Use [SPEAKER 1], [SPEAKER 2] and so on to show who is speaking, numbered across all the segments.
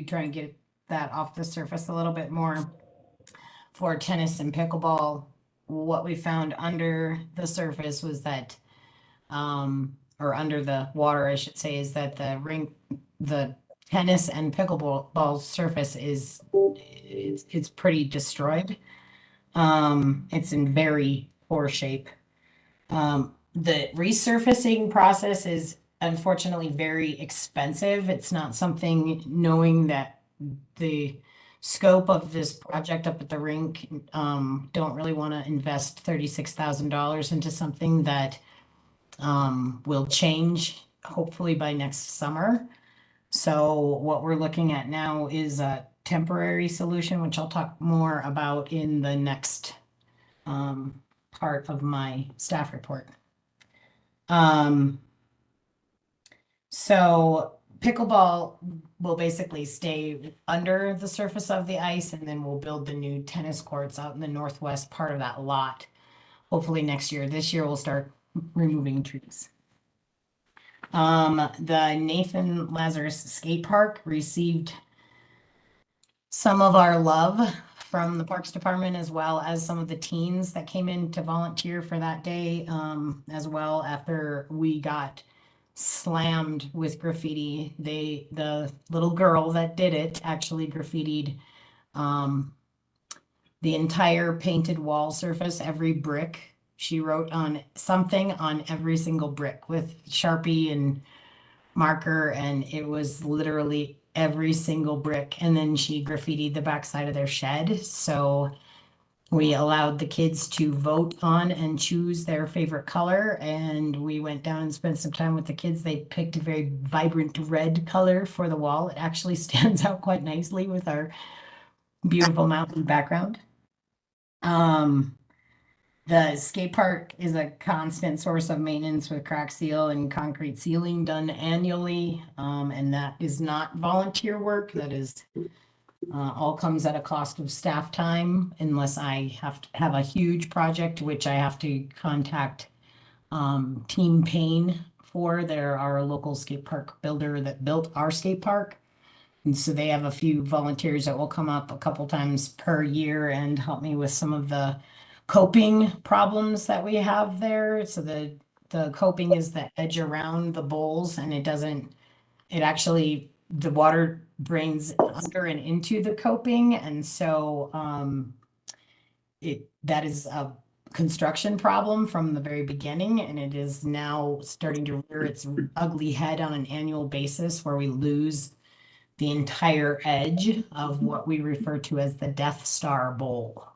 [SPEAKER 1] try and get that off the surface a little bit more for tennis and pickleball. What we found under the surface was that, or under the water, I should say, is that the tennis and pickleball surface it's pretty destroyed. It's in very poor shape. The resurfacing process is unfortunately very expensive. It's not something, knowing that the scope of this project up at the rink, don't really want to invest $36,000 into something that will change hopefully by next summer. So what we're looking at now is a temporary solution, which I'll talk more about in the next part of my staff report. So pickleball will basically stay under the surface of the ice, and then we'll build the new tennis courts out in the northwest part of that lot. Hopefully next year. This year we'll start removing trees. The Nathan Lazarus Skate Park received some of our love from the Parks Department, as well as some of the teens that came in to volunteer for that day, as well, after we got slammed with graffiti. The little girl that did it actually graffitied the entire painted wall surface, every brick. She wrote on something on every single brick with Sharpie and marker, and it was literally every single brick. And then she graffitied the backside of their shed. So we allowed the kids to vote on and choose their favorite color, and we went down and spent some time with the kids. They picked a very vibrant red color for the wall. It actually stands out quite nicely with our beautiful mountain background. The skate park is a constant source of maintenance with crack seal and concrete sealing done annually. And that is not volunteer work. That is all comes at a cost of staff time, unless I have to have a huge project, which I have to contact Team Payne for. They're our local skate park builder that built our skate park. And so they have a few volunteers that will come up a couple times per year and help me with some of the coping problems that we have there. So the coping is the edge around the bowls, and the water drains under and into the coping. And so that is a construction problem from the very beginning, and it is now starting to rear its ugly head on an annual basis, where we lose the entire edge of what we refer to as the Death Star Bowl.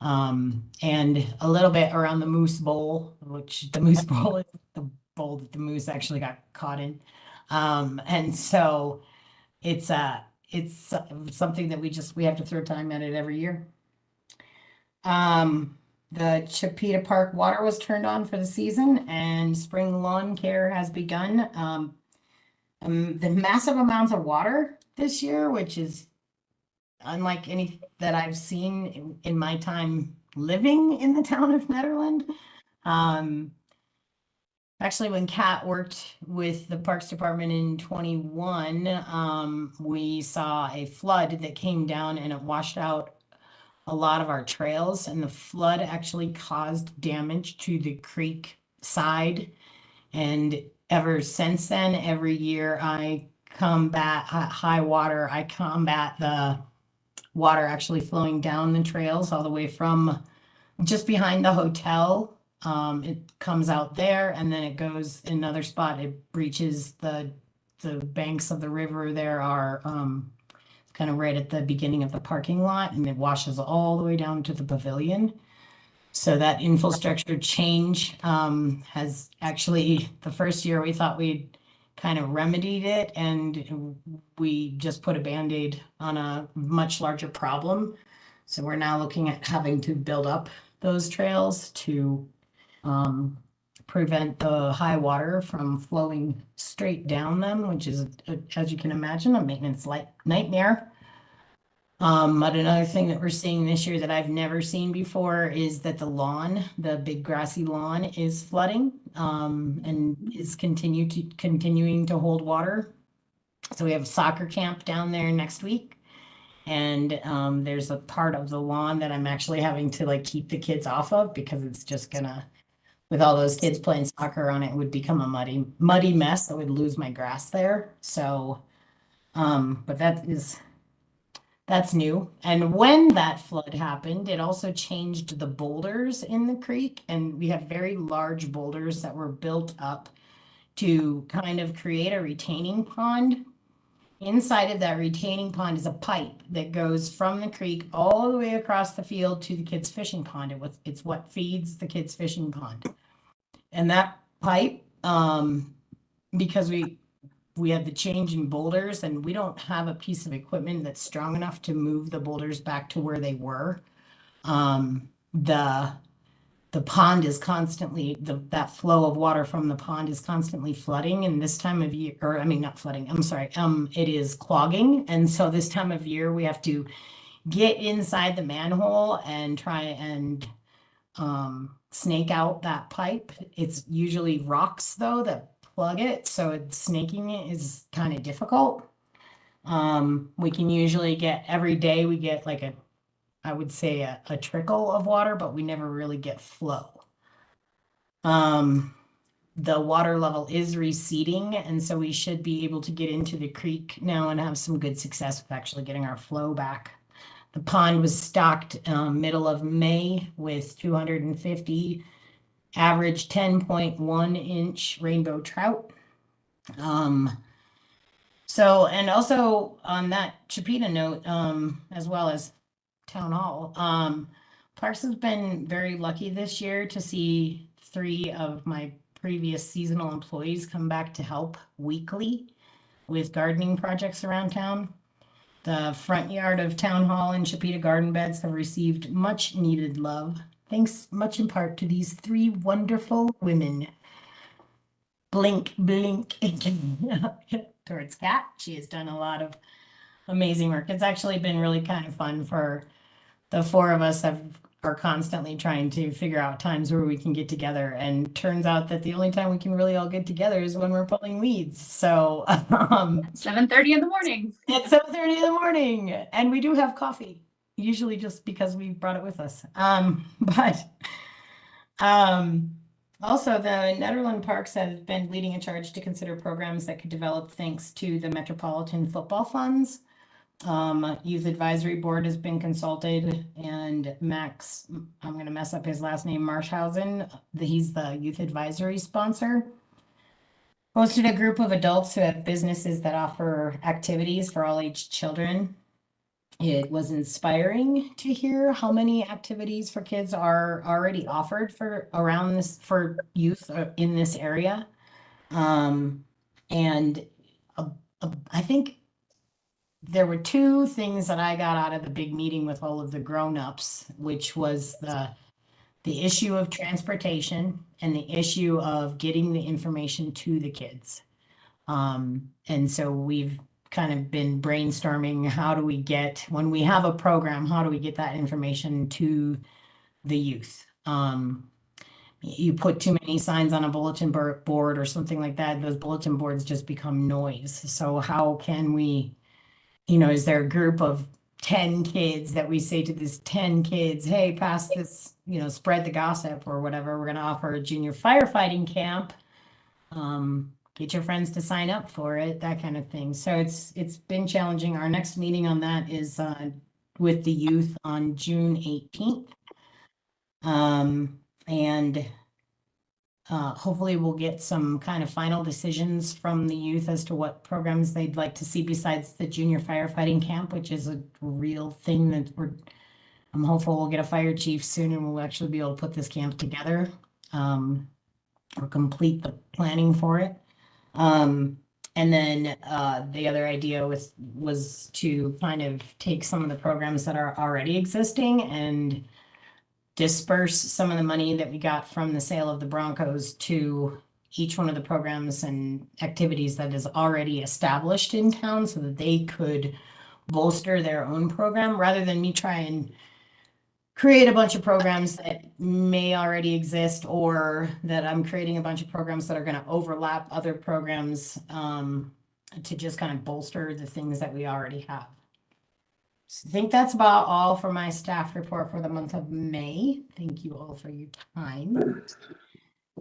[SPEAKER 1] And a little bit around the Moose Bowl, which the Moose Bowl is the bowl that the moose actually got caught in. And so it's something that we have to throw time at it every year. The Chipeta Park water was turned on for the season, and spring lawn care has begun. The massive amounts of water this year, which is unlike any that I've seen in my time living in the town of Nederland. Actually, when Kat worked with the Parks Department in 21, we saw a flood that came down, and it washed out a lot of our trails, and the flood actually caused damage to the creek side. And ever since then, every year I combat high water, I combat the water actually flowing down the trails all the way from just behind the hotel. It comes out there, and then it goes in another spot. It breaches the banks of the river. There are kind of right at the beginning of the parking lot, and it washes all the way down to the pavilion. So that infrastructure change has actually, the first year we thought we'd kind of remedied it, and we just put a Band-Aid on a much larger problem. So we're now looking at having to build up those trails to prevent the high water from flowing straight down them, which is, as you can imagine, a maintenance nightmare. But another thing that we're seeing this year that I've never seen before is that the lawn, the big grassy lawn, is flooding and is continuing to hold water So we have a soccer camp down there next week. And there's a part of the lawn that I'm actually having to like keep the kids off of because it's just gonna, with all those kids playing soccer on it, it would become a muddy mess. I would lose my grass there. So, but that's new. And when that flood happened, it also changed the boulders in the creek. And we have very large boulders that were built up to kind of create a retaining pond. Inside of that retaining pond is a pipe that goes from the creek all the way across the field to the kids' fishing pond. It's what feeds the kids' fishing pond. And that pipe, because we had the change in boulders and we don't have a piece of equipment that's strong enough to move the boulders back to where they were. The pond is constantly, that flow of water from the pond is constantly flooding. And this time of year, or I mean, not flooding, I'm sorry, it is clogging. And so this time of year, we have to get inside the manhole and try and snake out that pipe. It's usually rocks though that plug it, so snaking it is kind of difficult. We can usually get every day we get like I would say a trickle of water, but we never really get flow. The water level is receding, and so we should be able to get into the creek now and have some good success with actually getting our flow back. The pond was stocked middle of May with 250 average 10.1 inch rainbow trout. So, and also on that Chipeta note, as well as Town Hall, Parks has been very lucky this year to see 3 of my previous seasonal employees come back to help weekly with gardening projects around town. The front yard of Town Hall and Chipeta garden beds have received much needed love, thanks much in part to these 3 wonderful women. Blink, blink towards Kat. She has done a lot of amazing work. It's actually been really kind of fun for the 4 of us are constantly trying to figure out times where we can get together. And turns out that the only time we can really all get together is when we're pulling weeds. So
[SPEAKER 2] 7:30 in the morning.
[SPEAKER 1] It's 7:30 in the morning, and we do have coffee, usually just because we brought it with us. But also the Nederland Parks have been leading a charge to consider programs that could develop thanks to the Metropolitan Football Funds. Youth Advisory Board has been consulted, and Max, I'm going to mess up his last name, Marshausen, he's the youth advisory sponsor. Hosted a group of adults who have businesses that offer activities for all age children. It was inspiring to hear how many activities for kids are already offered for around this for youth in this area. And I think there were 2 things that I got out of the big meeting with all of the grown-ups, which was the issue of transportation and the issue of getting the information to the kids. And so we've kind of been brainstorming, how do we get, when we have a program, how do we get that information to the youth? You put too many signs on a bulletin board or something like that, those bulletin boards just become noise. So how can we, is there a group of 10 kids that we say to these 10 kids, hey, pass this, spread the gossip or whatever. We're going to offer a junior firefighting camp. Get your friends to sign up for it, that kind of thing. So it's been challenging. Our next meeting on that is with the youth on June 18th. And hopefully we'll get some kind of final decisions from the youth as to what programs they'd like to see besides the junior firefighting camp, which is a real thing that I'm hopeful we'll get a fire chief soon and we'll actually be able to put this camp together or complete the planning for it. And then the other idea was to kind of take some of the programs that are already existing and disperse some of the money that we got from the sale of the Broncos to each one of the programs and activities that is already established in town so that they could bolster their own program rather than me try and create a bunch of programs that may already exist or that I'm creating a bunch of programs that are going to overlap other programs. to just kind of bolster the things that we already have. So I think that's about all for my staff report for the month of May. Thank you all for your time.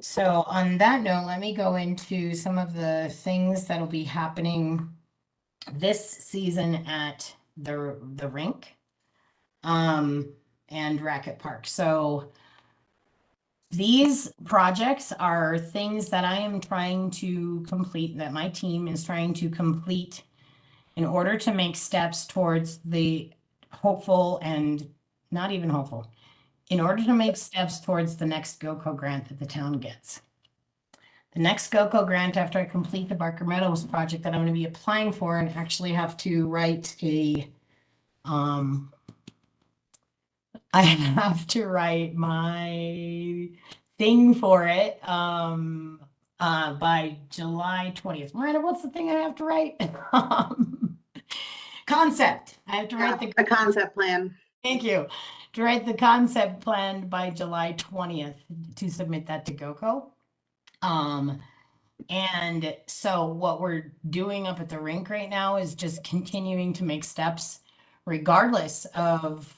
[SPEAKER 1] So on that note, let me go into some of the things that'll be happening this season at the rink and Racket Park. So these projects are things that I am trying to complete, that my team is trying to complete in order to make steps towards the hopeful and not even hopeful, in order to make steps towards the next GoCo grant that the town gets. The next GoCo grant, after I complete the Barker Meadows project that I'm going to be applying for and actually have to write a, I have to write my thing for it by July 20th. Miranda, what's the thing I have to write? Concept. I have to write
[SPEAKER 3] the concept plan.
[SPEAKER 1] Thank you. To write the concept plan by July 20th to submit that to GoCo. And so what we're doing up at the rink right now is just continuing to make steps, regardless of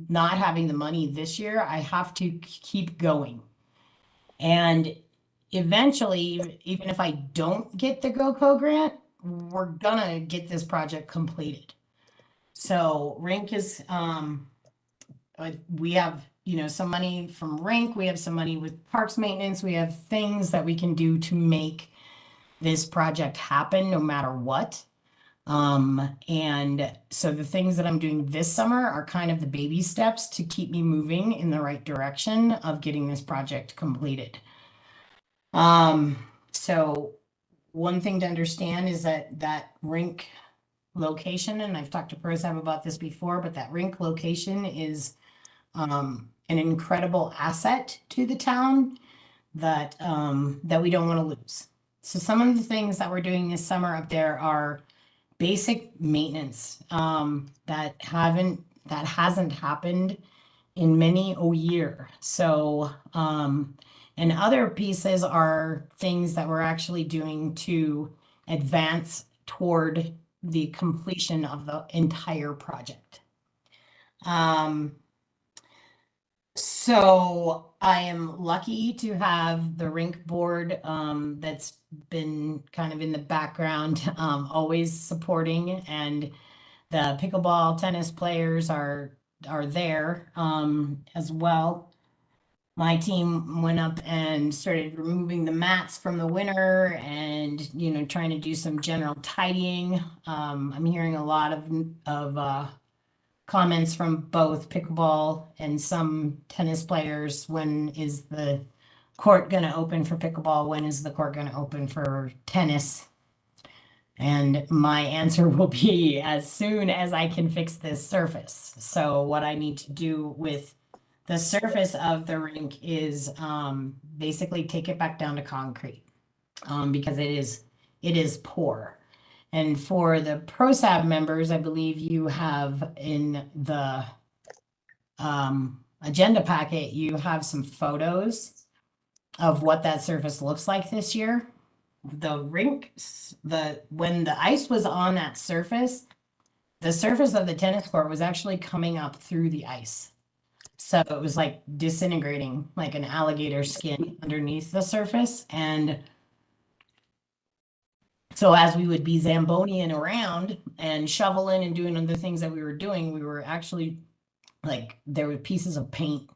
[SPEAKER 1] not having the money this year. I have to keep going. And eventually, even if I don't get the GoCo grant, we're gonna get this project completed. So rink is, we have, you know, some money from rink, we have some money with parks maintenance, we have things that we can do to make this project happen no matter what. And so the things that I'm doing this summer are kind of the baby steps to keep me moving in the right direction of getting this project completed. So one thing to understand is that rink location, and I've talked to PROSAB about this before, but that rink location is an incredible asset to the town that that we don't want to lose. So some of the things that we're doing this summer up there are basic maintenance that hasn't happened in many a year. So and other pieces are things that we're actually doing to advance toward the completion of the entire project. So I am lucky to have the rink board that's been kind of in the background, always supporting, and the pickleball tennis players are there as well. My team went up and started removing the mats from the winter and, you know, trying to do some general tidying. I'm hearing a lot of comments from both pickleball and some tennis players. When is the court going to open for pickleball? When is the court going to open for tennis? And my answer will be as soon as I can fix this surface. So what I need to do with the surface of the rink is basically take it back down to concrete because it is poor. And for the PROSAB members, I believe you have in the agenda packet, you have some photos of what that surface looks like this year. The rink, when the ice was on that surface, the surface of the tennis court was actually coming up through the ice. So it was like disintegrating like an alligator skin underneath the surface. And so as we would be Zamboniing around and shoveling and doing other things that we were doing, we were actually like, there were pieces of paint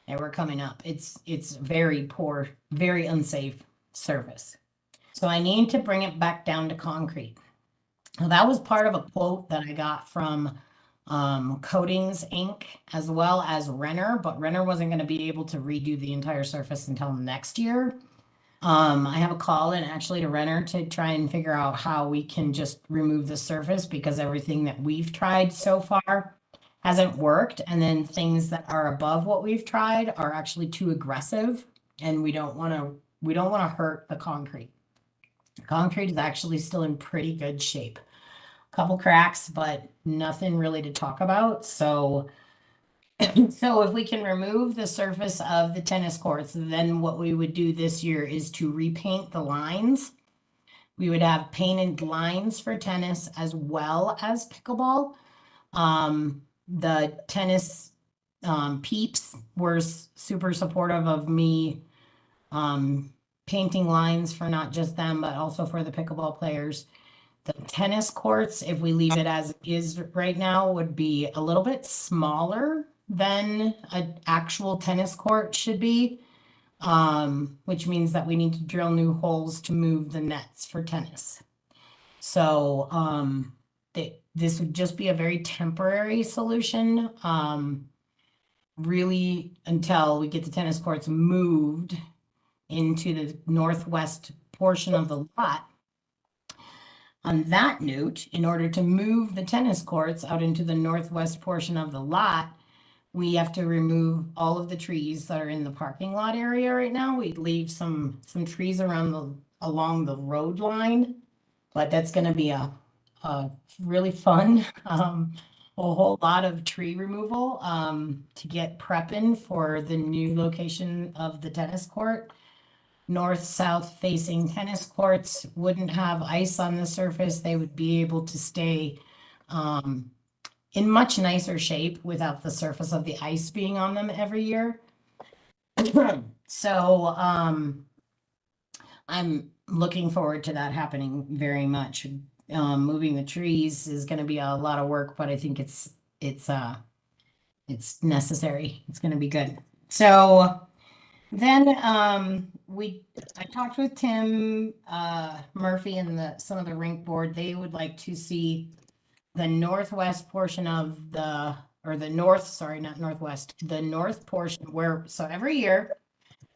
[SPEAKER 1] that were coming up. It's very poor, very unsafe surface. So I need to bring it back down to concrete. Now that was part of a quote that I got from Coatings Inc. as well as Renner, but Renner wasn't going to be able to redo the entire surface until next year. I have a call in actually to Renner to try and figure out how we can just remove the surface because everything that we've tried so far hasn't worked. And then things that are above what we've tried are actually too aggressive and we don't want to hurt the concrete. The concrete is actually still in pretty good shape. A couple cracks, but nothing really to talk about. So if we can remove the surface of the tennis courts, then what we would do this year is to repaint the lines We would have painted lines for tennis as well as pickleball. The tennis peeps were super supportive of me painting lines for not just them, but also for the pickleball players. The tennis courts, if we leave it as is right now, would be a little bit smaller than an actual tennis court should be, which means that we need to drill new holes to move the nets for tennis. So this would just be a very temporary solution, really until we get the tennis courts moved into the northwest portion of the lot. On that note, in order to move the tennis courts out into the northwest portion of the lot, we have to remove all of the trees that are in the parking lot area right now. We'd leave some trees along the road line, but that's going to be a really fun, a whole lot of tree removal to get prepping for the new location of the tennis court. North-south facing tennis courts wouldn't have ice on the surface. They would be able to stay in much nicer shape without the surface of the ice being on them every year. So I'm looking forward to that happening very much. Moving the trees is going to be a lot of work, but I think it's necessary. It's going to be good. So then I talked with Tim Murphy and some of the rink board. They would like to see the northwest portion of the north portion so every year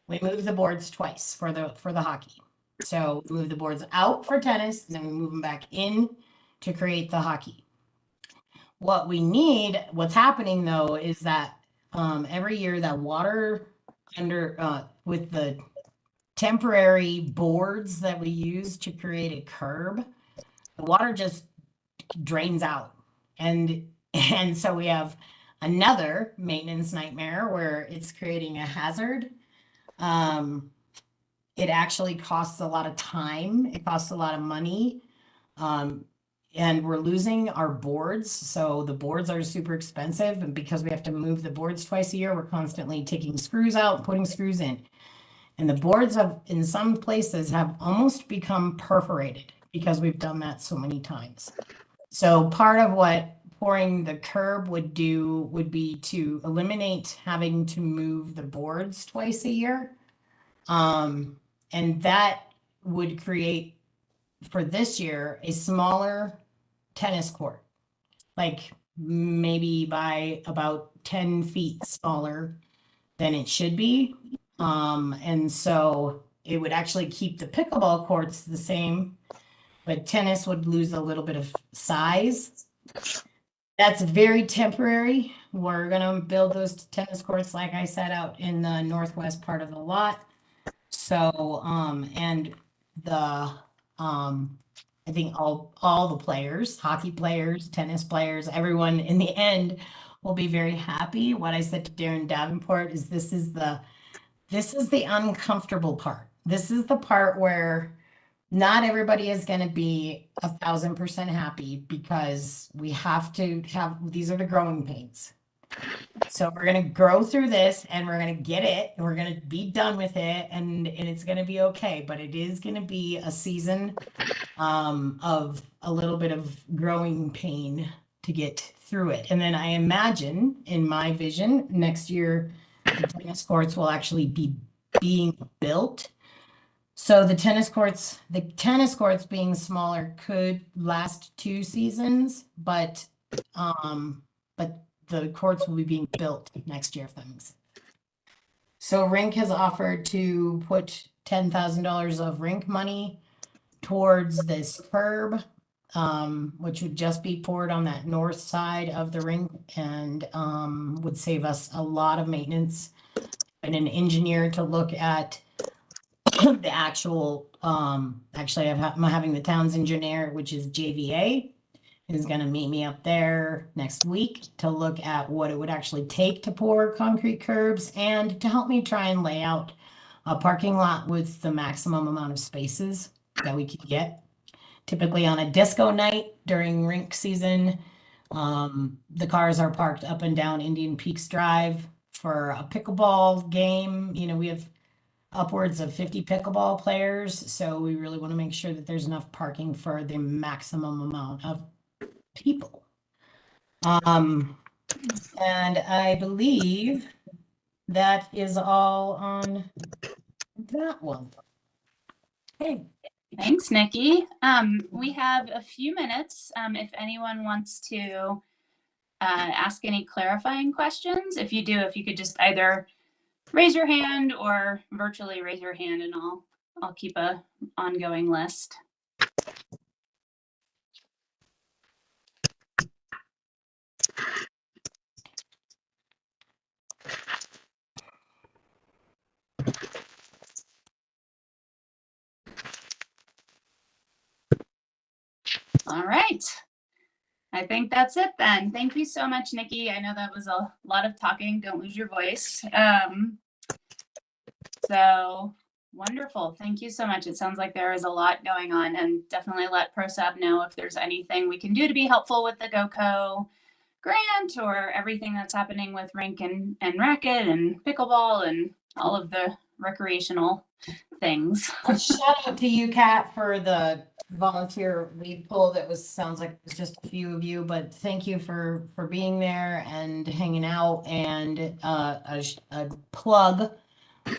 [SPEAKER 1] we move the boards twice for the hockey. So we move the boards out for tennis, and then we move them back in to create the hockey. What's happening though is that every year that water with the temporary boards that we use to create a curb, the water just drains out. And so we have another maintenance nightmare where it's creating a hazard. It actually costs a lot of time. It costs a lot of money. And we're losing our boards. So the boards are super expensive. And because we have to move the boards twice a year, we're constantly taking screws out, putting screws in. And the boards in some places have almost become perforated because we've done that so many times. So part of what pouring the curb would do would be to eliminate having to move the boards twice a year. And that would create, for this year, a smaller tennis court, like maybe by about 10 feet smaller than it should be. And so it would actually keep the pickleball courts the same, but tennis would lose a little bit of size. That's very temporary. We're going to build those tennis courts, like I said, out in the northwest part of the lot. So, and I think all the players, hockey players, tennis players, everyone in the end will be very happy. What I said to Darren Davenport is this is the uncomfortable part. This is the part where not everybody is going to be 1,000% happy, because we have to these are the growing pains. So we're going to grow through this, and we're going to get it, and we're going to be done with it, and it's going to be okay. But it is going to be a season of a little bit of growing pain to get through it. And then I imagine, in my vision, next year the tennis courts will actually be being built. So the tennis courts being smaller could last 2 seasons, but the courts will be being built next year, if that makes sense. So Rink has offered to put $10,000 of Rink money towards this curb, which would just be poured on that north side of the rink, and would save us a lot of maintenance. And an engineer to look at the actual, actually I'm having the town's engineer, which is JVA, is going to meet me up there next week to look at what it would actually take to pour concrete curbs, and to help me try and lay out a parking lot with the maximum amount of spaces that we could get. typically on a disco night during rink season. The cars are parked up and down Indian Peaks Drive for a pickleball game. You know, we have upwards of 50 pickleball players, so we really want to make sure that there's enough parking for the maximum amount of people. And I believe that is all on that one. Okay.
[SPEAKER 2] Thanks, Nikki. We have a few minutes if anyone wants to ask any clarifying questions. If you do, if you could just either raise your hand or virtually raise your hand, and I'll keep a ongoing list. All right. I think that's it then. Thank you so much, Nikki. I know that was a lot of talking. Don't lose your voice. So wonderful. Thank you so much. It sounds like there is a lot going on, and definitely let PROSAB know if there's anything we can do to be helpful with the GoCo grant or everything that's happening with rink and racket and pickleball and all of the recreational things.
[SPEAKER 1] Shout out to you, Kat, for the volunteer lead pool. That sounds like it's just a few of you, but thank you for being there and hanging out. And a plug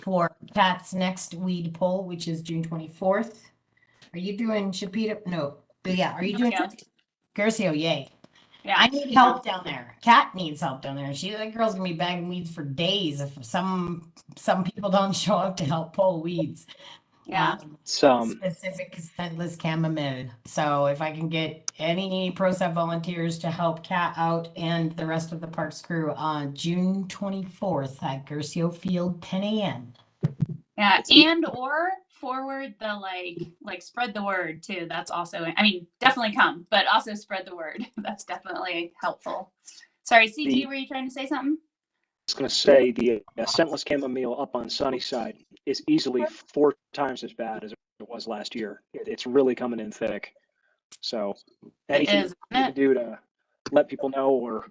[SPEAKER 1] for Kat's next weed poll, which is June 24th. Are you doing Chipeta? No, but yeah. Are you doing Garcio? Yay.
[SPEAKER 2] Yeah.
[SPEAKER 1] I need help down there. Kat needs help down there. That girl's gonna be bagging weeds for days if some people don't show up to help pull weeds.
[SPEAKER 2] Yeah.
[SPEAKER 1] Specific scentless chamomile. So if I can get any PROSAB volunteers to help Kat out and the rest of the parks crew on June 24th at Garcio Field, 10 a.m.
[SPEAKER 2] Yeah, and or forward the like spread the word too. That's also, I mean, definitely come, but also spread the word. That's definitely helpful. Sorry, CT, were you trying to say something?
[SPEAKER 3] I was going to say the scentless chamomile up on Sunnyside is easily 4 times as bad as it was last year. It's really coming in thick. So anything you can do to let people know, or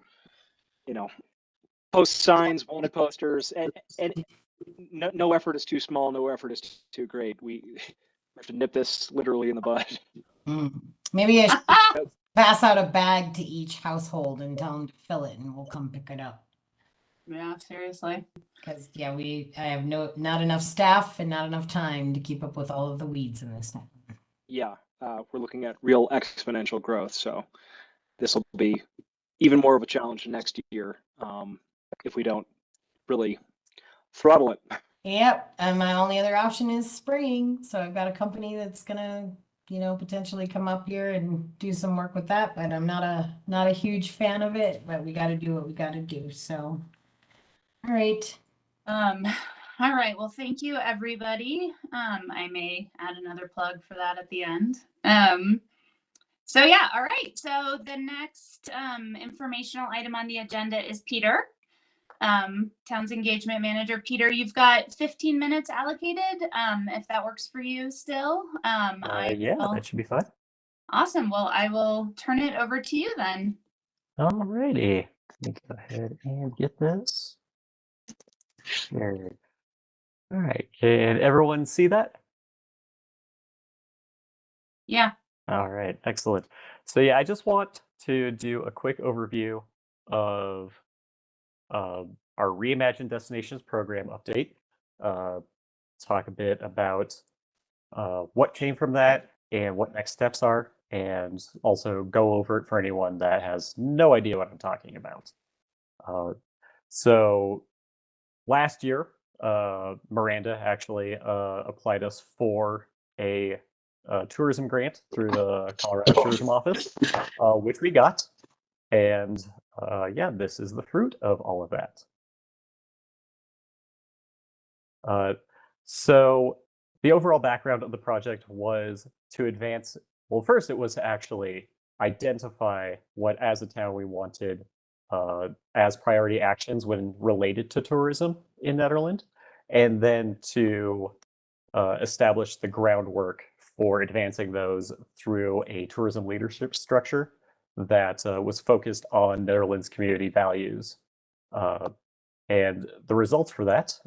[SPEAKER 3] post signs, wanted posters, and no effort is too small, no effort is too great. We have to nip this literally in the bud.
[SPEAKER 1] Maybe I should pass out a bag to each household and tell them to fill it, and we'll come pick it up.
[SPEAKER 2] Yeah, seriously.
[SPEAKER 1] Because I have not enough staff and not enough time to keep up with all of the weeds in this town.
[SPEAKER 3] Yeah, we're looking at real exponential growth, so this will be even more of a challenge next year if we don't really throttle it.
[SPEAKER 1] Yep, and my only other option is spraying. So I've got a company that's gonna, potentially come up here and do some work with that. But I'm not a huge fan of it. But we got to do what we got to do. So, all right.
[SPEAKER 2] All right. Well, thank you, everybody. I may add another plug for that at the end. So yeah, all right. So the next informational item on the agenda is Peter, Town's Engagement Manager. Peter, you've got 15 minutes allocated, if that works for you still.
[SPEAKER 4] Yeah, that should be fine.
[SPEAKER 2] Awesome. Well, I will turn it over to you then.
[SPEAKER 4] All righty. Let me go ahead and get this. Shared. All right. Can everyone see that?
[SPEAKER 2] Yeah.
[SPEAKER 4] All right. Excellent. So yeah, I just want to do a quick overview of our Reimagined Destinations program update. Talk a bit about what came from that and what next steps are, and also go over it for anyone that has no idea what I'm talking about. So last year, Miranda actually applied us for a tourism grant through the Colorado Tourism Office, which we got. And yeah, this is the fruit of all of that. So the overall background of the project was to advance, well, first it was to actually identify what as a town we wanted as priority actions when related to tourism in Nederland, and then to establish the groundwork for advancing those through a tourism leadership structure that was focused on Netherlands community values. And the results for that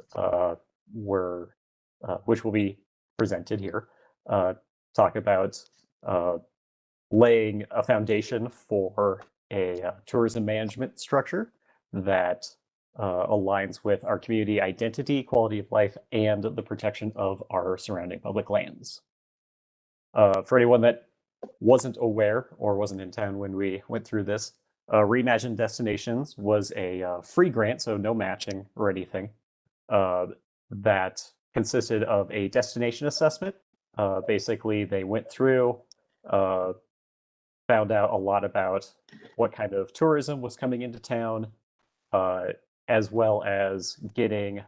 [SPEAKER 4] were, which will be presented here, talk about laying a foundation for a tourism management structure that aligns with our community identity, quality of life, and the protection of our surrounding public lands. For anyone that wasn't aware or wasn't in town when we went through this, Reimagine Destinations was a free grant, so no matching or anything, that consisted of a destination assessment. Basically, they went through, found out a lot about what kind of tourism was coming into town, as well as getting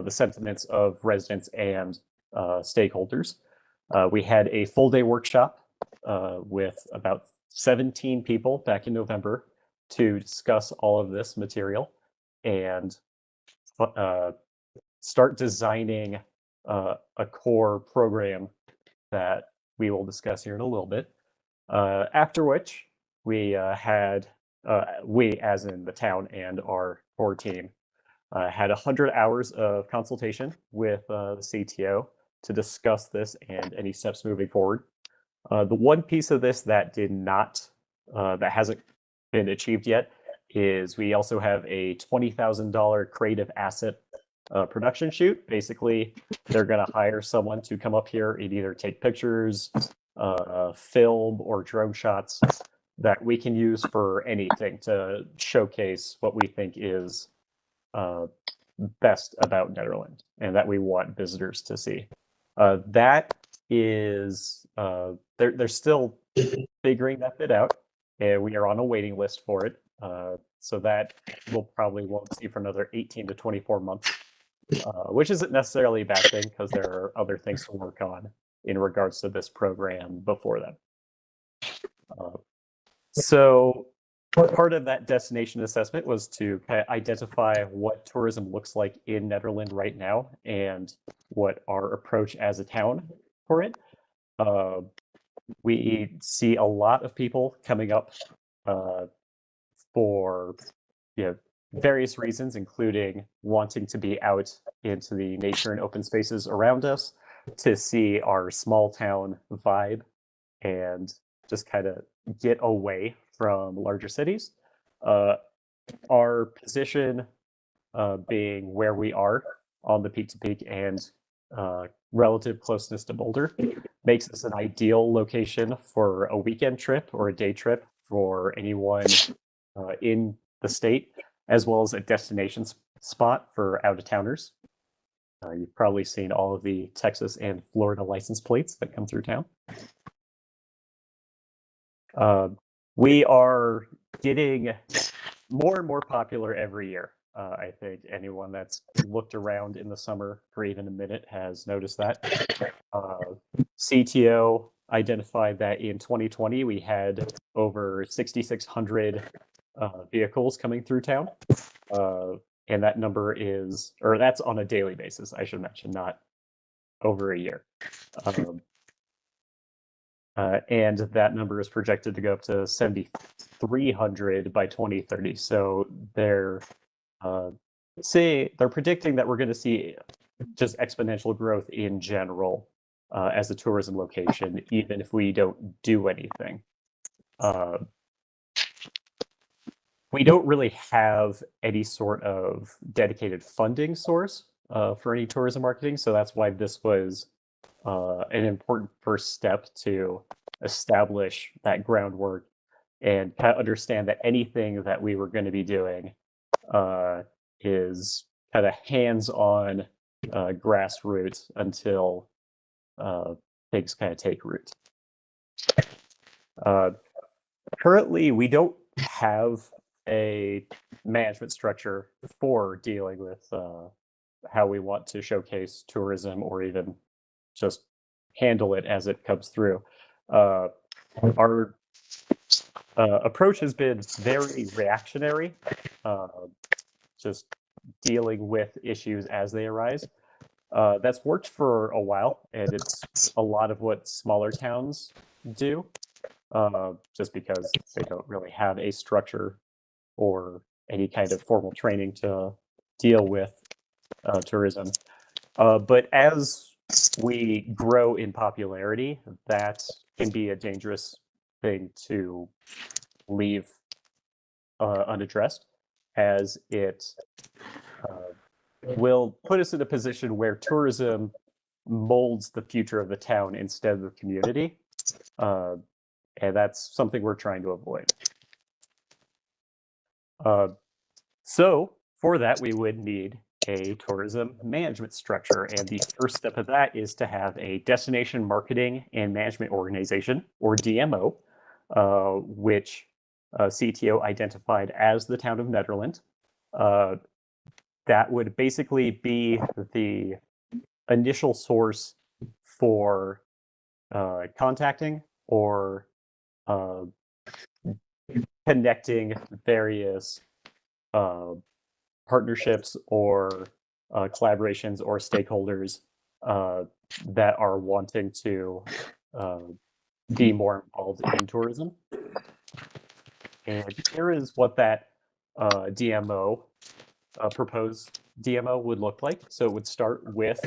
[SPEAKER 4] the sentiments of residents and stakeholders. We had a full day workshop with about 17 people back in November to discuss all of this material and start designing a core program that we will discuss here in a little bit. After which we had, we as in the town and our core team, had 100 hours of consultation with the CTO to discuss this and any steps moving forward. The one piece of this that did not, that hasn't been achieved yet, is we also have a $20,000 creative asset production shoot. Basically, they're going to hire someone to come up here and either take pictures, film, or drone shots that we can use for anything to showcase what we think is best about Netherlands and that we want visitors to see. That is, they're still figuring that bit out, and we are on a waiting list for it. So that we'll probably won't see for another 18 to 24 months, which isn't necessarily a bad thing because there are other things to work on in regards to this program before then. So part of that destination assessment was to identify what tourism looks like in Netherlands right now and what our approach as a town for it. We see a lot of people coming up for various reasons, including wanting to be out into the nature and open spaces around us, to see our small town vibe and just kind of get away from larger cities. Our position being where we are on the peak to peak and relative closeness to Boulder makes this an ideal location for a weekend trip or a day trip for anyone in the state, as well as a destination spot for out-of-towners. You've probably seen all of the Texas and Florida license plates that come through town. We are getting more and more popular every year. I think anyone that's looked around in the summer for even a minute has noticed that. CTO identified that in 2020 we had over 6,600 vehicles coming through town. And that number is, or that's on a daily basis, I should mention, not over a year. And that number is projected to go up to 7,300 by 2030. So they're predicting that we're going to see just exponential growth in general as a tourism location, even if we don't do anything. We don't really have any sort of dedicated funding source for any tourism marketing, so that's why this was an important first step to establish that groundwork and kind of understand that anything that we were going to be doing is kind of hands-on grassroots until things kind of take root. Currently, we don't have a management structure for dealing with how we want to showcase tourism or even just handle it as it comes through. Our approach has been very reactionary, just dealing with issues as they arise. That's worked for a while, and it's a lot of what smaller towns do, just because they don't really have a structure or any kind of formal training to deal with tourism. But as we grow in popularity, that can be a dangerous thing to leave unaddressed, as it will put us in a position where tourism molds the future of the town instead of the community. And that's something we're trying to avoid. So for that, we would need a tourism management structure. And the first step of that is to have a destination marketing and management organization, or DMO, which CTO identified as the town of Nederland. That would basically be the initial source for contacting or connecting various partnerships or collaborations or stakeholders that are wanting to be more involved in tourism. And here is what that DMO, proposed DMO, would look like. So it would start with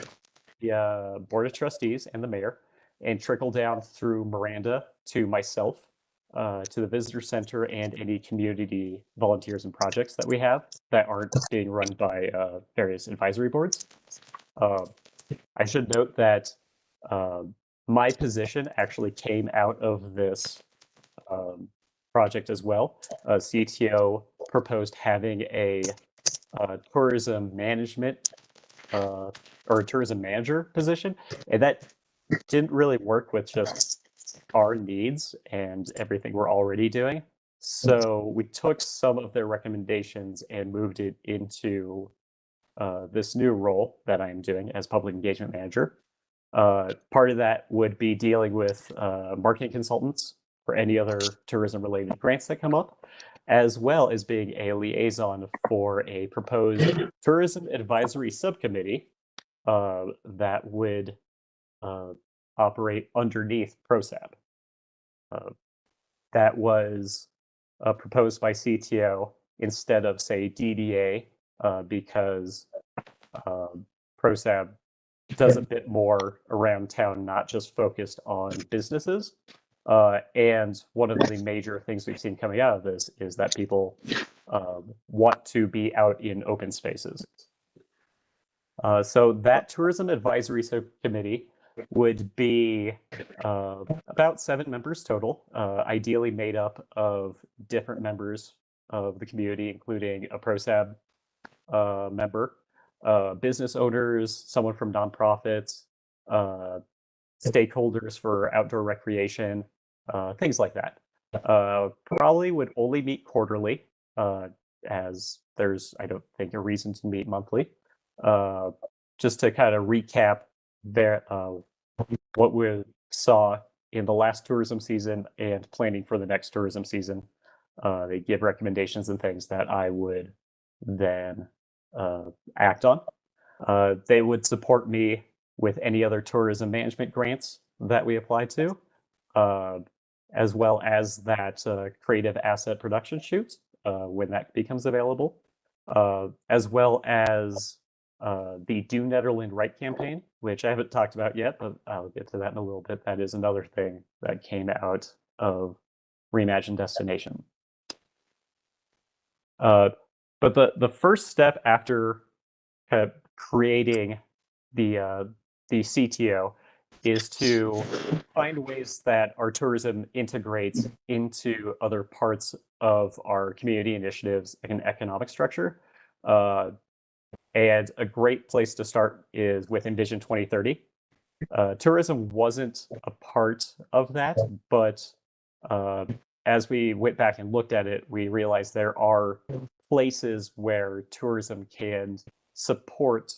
[SPEAKER 4] the Board of Trustees and the mayor, and trickle down through Miranda to myself, to the visitor center, and any community volunteers and projects that we have that aren't being run by various advisory boards. I should note that my position actually came out of this project as well. CTO proposed having a tourism management or a tourism manager position, and that didn't really work with just our needs and everything we're already doing. So we took some of their recommendations and moved it into this new role that I'm doing as public engagement manager. Part of that would be dealing with marketing consultants for any other tourism related grants that come up, as well as being a liaison for a proposed tourism advisory subcommittee that would operate underneath PROSAB. That was proposed by CTO instead of, say, DDA, because PROSAB does a bit more around town, not just focused on businesses. And one of the major things we've seen coming out of this is that people want to be out in open spaces. So that tourism advisory subcommittee would be about 7 members total, ideally made up of different members of the community, including a PROSAB member, business owners, someone from nonprofits, stakeholders for outdoor recreation, things like that. Probably would only meet quarterly, as there's, I don't think, a reason to meet monthly. Just to kind of recap what we saw in the last tourism season and planning for the next tourism season. They give recommendations and things that I would then act on. They would support me with any other tourism management grants that we apply to, as well as that creative asset production shoot when that becomes available, as well as the Do Nederland Right campaign, which I haven't talked about yet, but I'll get to that in a little bit. That is another thing that came out of Reimagine Destination. But the first step after kind of creating the CTO is to find ways that our tourism integrates into other parts of our community initiatives and economic structure. And a great place to start is with Envision 2030. Tourism wasn't a part of that, but as we went back and looked at it, we realized there are places where tourism can support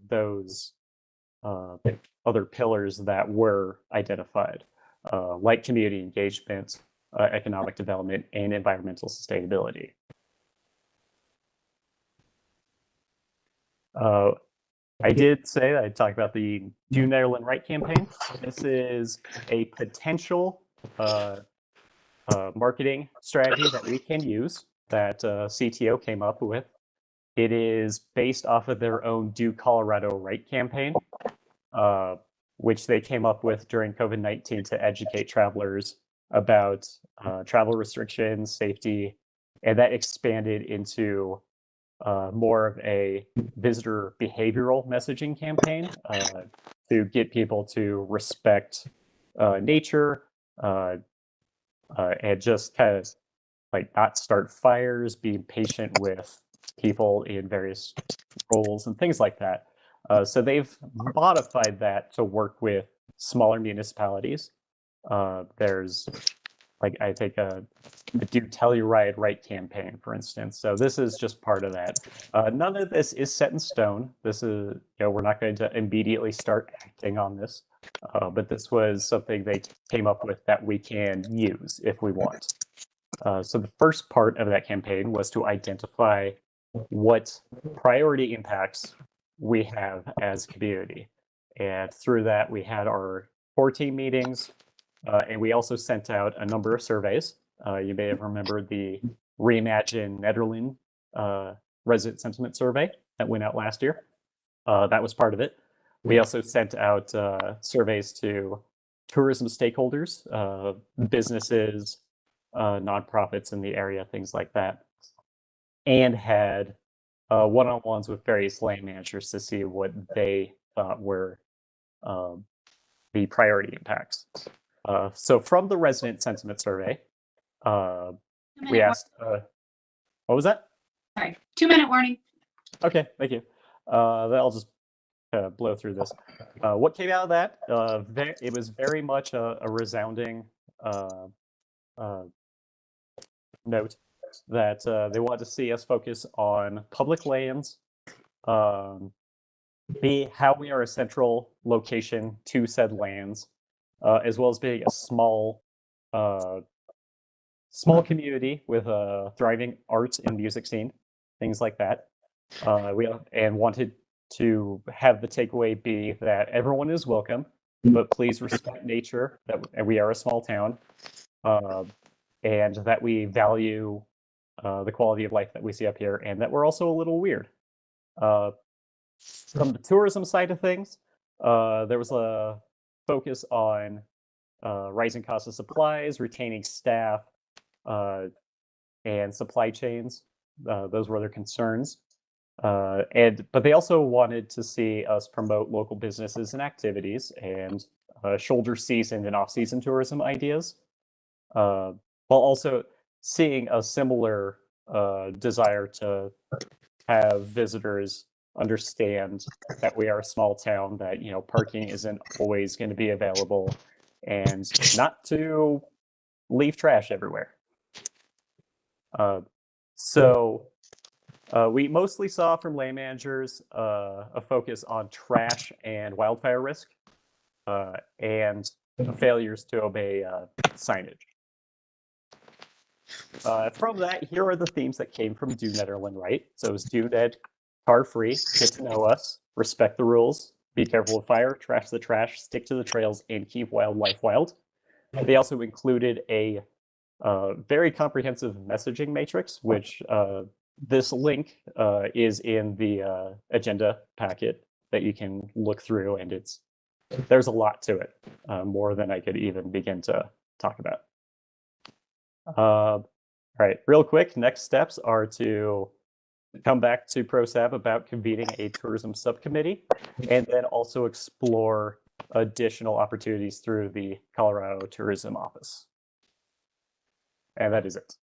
[SPEAKER 4] those other pillars that were identified, like community engagement, economic development, and environmental sustainability. I did say that I'd talk about the Do Nederland Right campaign. This is a potential marketing strategy that we can use that CTO came up with. It is based off of their own Do Colorado Right campaign, which they came up with during COVID-19 to educate travelers about travel restrictions, safety, and that expanded into more of a visitor behavioral messaging campaign to get people to respect nature and just kind of like not start fires, be patient with people in various roles and things like that. So they've modified that to work with smaller municipalities. There's like I think a Do Tell You Right campaign, for instance. So this is just part of that. None of this is set in stone. This is, we're not going to immediately start acting on this, but this was something they came up with that we can use if we want. So the first part of that campaign was to identify what priority impacts we have as a community. And through that, we had our core team meetings, and we also sent out a number of surveys. You may have remembered the Reimagine Nederland resident sentiment survey that went out last year. That was part of it. We also sent out surveys to tourism stakeholders, businesses, nonprofits in the area, things like that, and had one-on-ones with various land managers to see what they thought were the priority impacts. So from the resident sentiment survey, we asked, what was that?
[SPEAKER 2] Sorry, 2-minute warning.
[SPEAKER 4] Okay, thank you. Then I'll just blow through this. What came out of that? It was very much a resounding note that they wanted to see us focus on public lands, B, how we are a central location to said lands, as well as being a small community with a thriving arts and music scene, things like that. We wanted to have the takeaway be that everyone is welcome, but please respect nature, that we are a small town, and that we value the quality of life that we see up here, and that we're also a little weird. From the tourism side of things, there was a focus on rising costs of supplies, retaining staff, and supply chains. Those were their concerns. But they also wanted to see us promote local businesses and activities and shoulder season and off-season tourism ideas, while also seeing a similar desire to have visitors understand that we are a small town, that parking isn't always going to be available, and not to leave trash everywhere. So we mostly saw from land managers a focus on trash and wildfire risk, and failures to obey signage. From that, here are the themes that came from Do Nederland Right. So it was Do Ned, car free, get to know us, respect the rules, be careful of fire, trash the trash, stick to the trails, and keep wildlife wild. They also included a very comprehensive messaging matrix, which this link is in the agenda packet that you can look through, and there's a lot to it, more than I could even begin to talk about. All right, real quick, next steps are to come back to PROSAB about convening a tourism subcommittee, and then also explore additional opportunities through the Colorado Tourism Office. And that is it.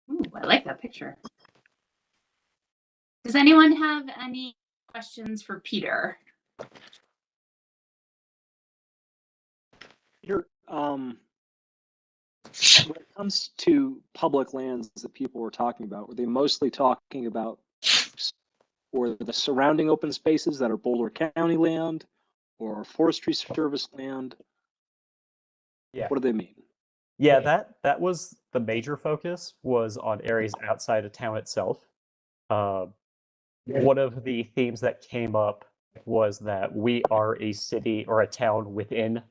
[SPEAKER 2] Ooh, I like that picture. Does anyone have any questions for Peter?
[SPEAKER 3] Peter, when it comes to public lands that people were talking about, were they mostly talking about or the surrounding open spaces that are Boulder County land or Forestry Service land?
[SPEAKER 4] Yeah.
[SPEAKER 3] What do they mean?
[SPEAKER 4] Yeah, that was the major focus, was on areas outside of town itself. one of the themes that came up was that we are a city or a town within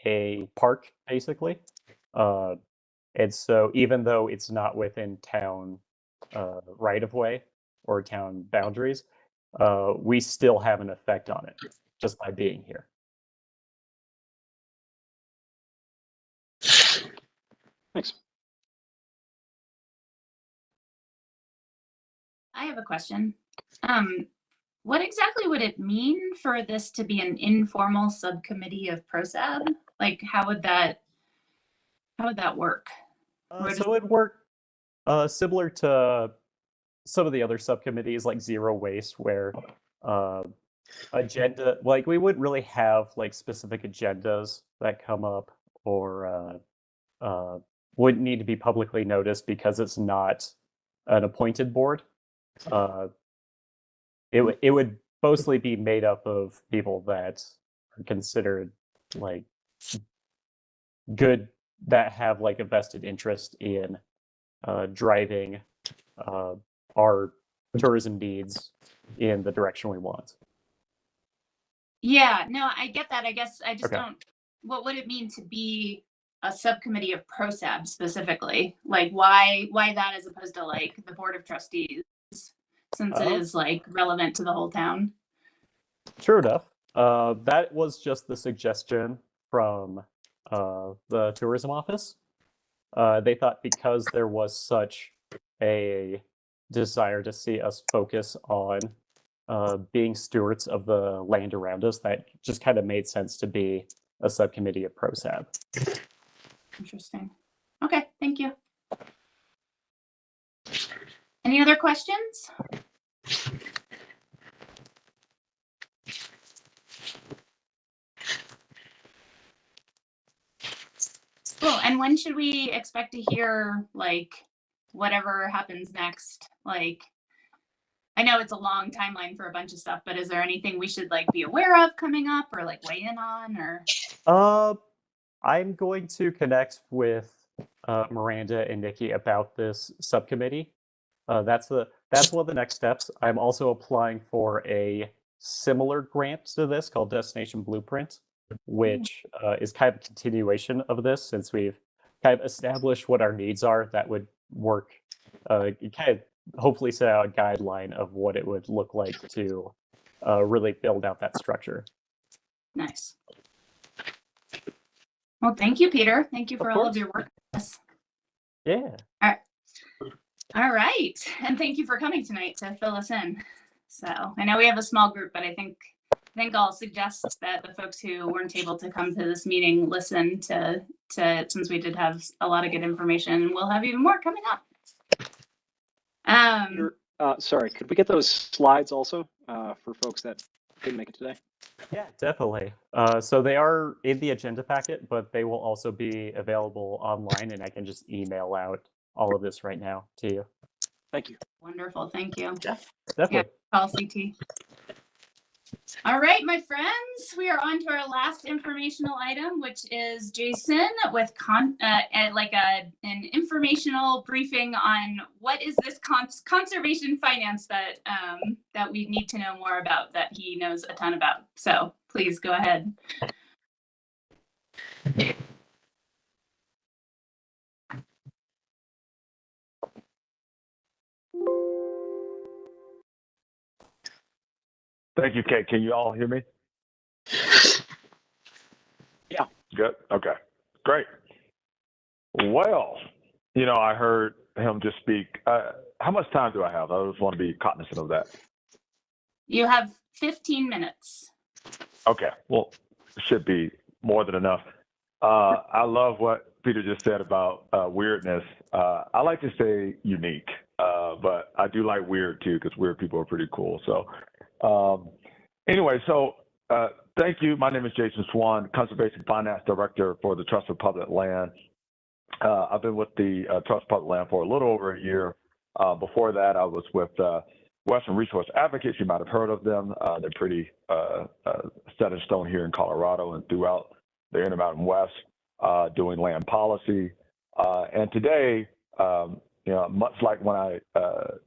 [SPEAKER 4] a park, basically. And so even though it's not within town right of way or town boundaries, we still have an effect on it just by being here.
[SPEAKER 3] Thanks.
[SPEAKER 2] I have a question. What exactly would it mean for this to be an informal subcommittee of PROSAB? Like, how would that work?
[SPEAKER 4] So it worked similar to some of the other subcommittees like zero waste, where agenda, like we wouldn't really have like specific agendas that come up or wouldn't need to be publicly noticed because it's not an appointed board. It would mostly be made up of people that are considered like good, that have like a vested interest in driving our tourism needs in the direction we want.
[SPEAKER 2] Yeah, no, I get that. I guess I just
[SPEAKER 4] Okay.
[SPEAKER 2] don't. What would it mean to be a subcommittee of PROSAB specifically? Like, why that as opposed to like the board of trustees, since it is like relevant to the whole town?
[SPEAKER 4] True enough. That was just the suggestion from the tourism office. They thought because there was such a desire to see us focus on being stewards of the land around us, that just kind of made sense to be a subcommittee of PROSAB.
[SPEAKER 2] Interesting. Okay, thank you. Any other questions? Cool. And when should we expect to hear like whatever happens next? Like, I know it's a long timeline for a bunch of stuff, but is there anything we should like be aware of coming up or like weigh in on or?
[SPEAKER 4] I'm going to connect with Miranda and Nikki about this subcommittee. That's one of the next steps. I'm also applying for a similar grant to this called Destination Blueprint, which is kind of a continuation of this, since we've kind of established what our needs are. That would work, kind of hopefully set out a guideline of what it would look like to really build out that structure.
[SPEAKER 2] Nice. Well, thank you, Peter. Thank you for all of your work.
[SPEAKER 4] Yeah.
[SPEAKER 2] All right. And thank you for coming tonight to fill us in. So I know we have a small group, but I think I'll suggest that the folks who weren't able to come to this meeting listen to since we did have a lot of good information, and we'll have even more coming up.
[SPEAKER 3] Sorry, could we get those slides also for folks that couldn't make it today?
[SPEAKER 4] Yeah, definitely. So they are in the agenda packet, but they will also be available online, and I can just email out all of this right now to you.
[SPEAKER 3] Thank you.
[SPEAKER 2] Wonderful. Thank you.
[SPEAKER 4] Definitely.
[SPEAKER 2] Yeah, call CT. All right, my friends, we are on to our last informational item, which is Jason with an informational briefing on what is this conservation finance that that we need to know more about, that he knows a ton about. So please go ahead.
[SPEAKER 5] Thank you, Kate. Can you all hear me?
[SPEAKER 3] Yeah.
[SPEAKER 5] Good. Okay. Great. Well, I heard him just speak. How much time do I have? I just want to be cognizant of that.
[SPEAKER 2] You have 15 minutes.
[SPEAKER 5] Okay. Well, it should be more than enough. I love what Peter just said about weirdness. I like to say unique, but I do like weird too, because weird people are pretty cool. So anyway, thank you. My name is Jason Swan, Conservation Finance Director for the Trust for Public Land. I've been with the Trust for Public Land for a little over a year. Before that, I was with Western Resource Advocates. You might have heard of them. They're pretty set in stone here in Colorado and throughout the Intermountain West, doing land policy. And today, you know, much like when I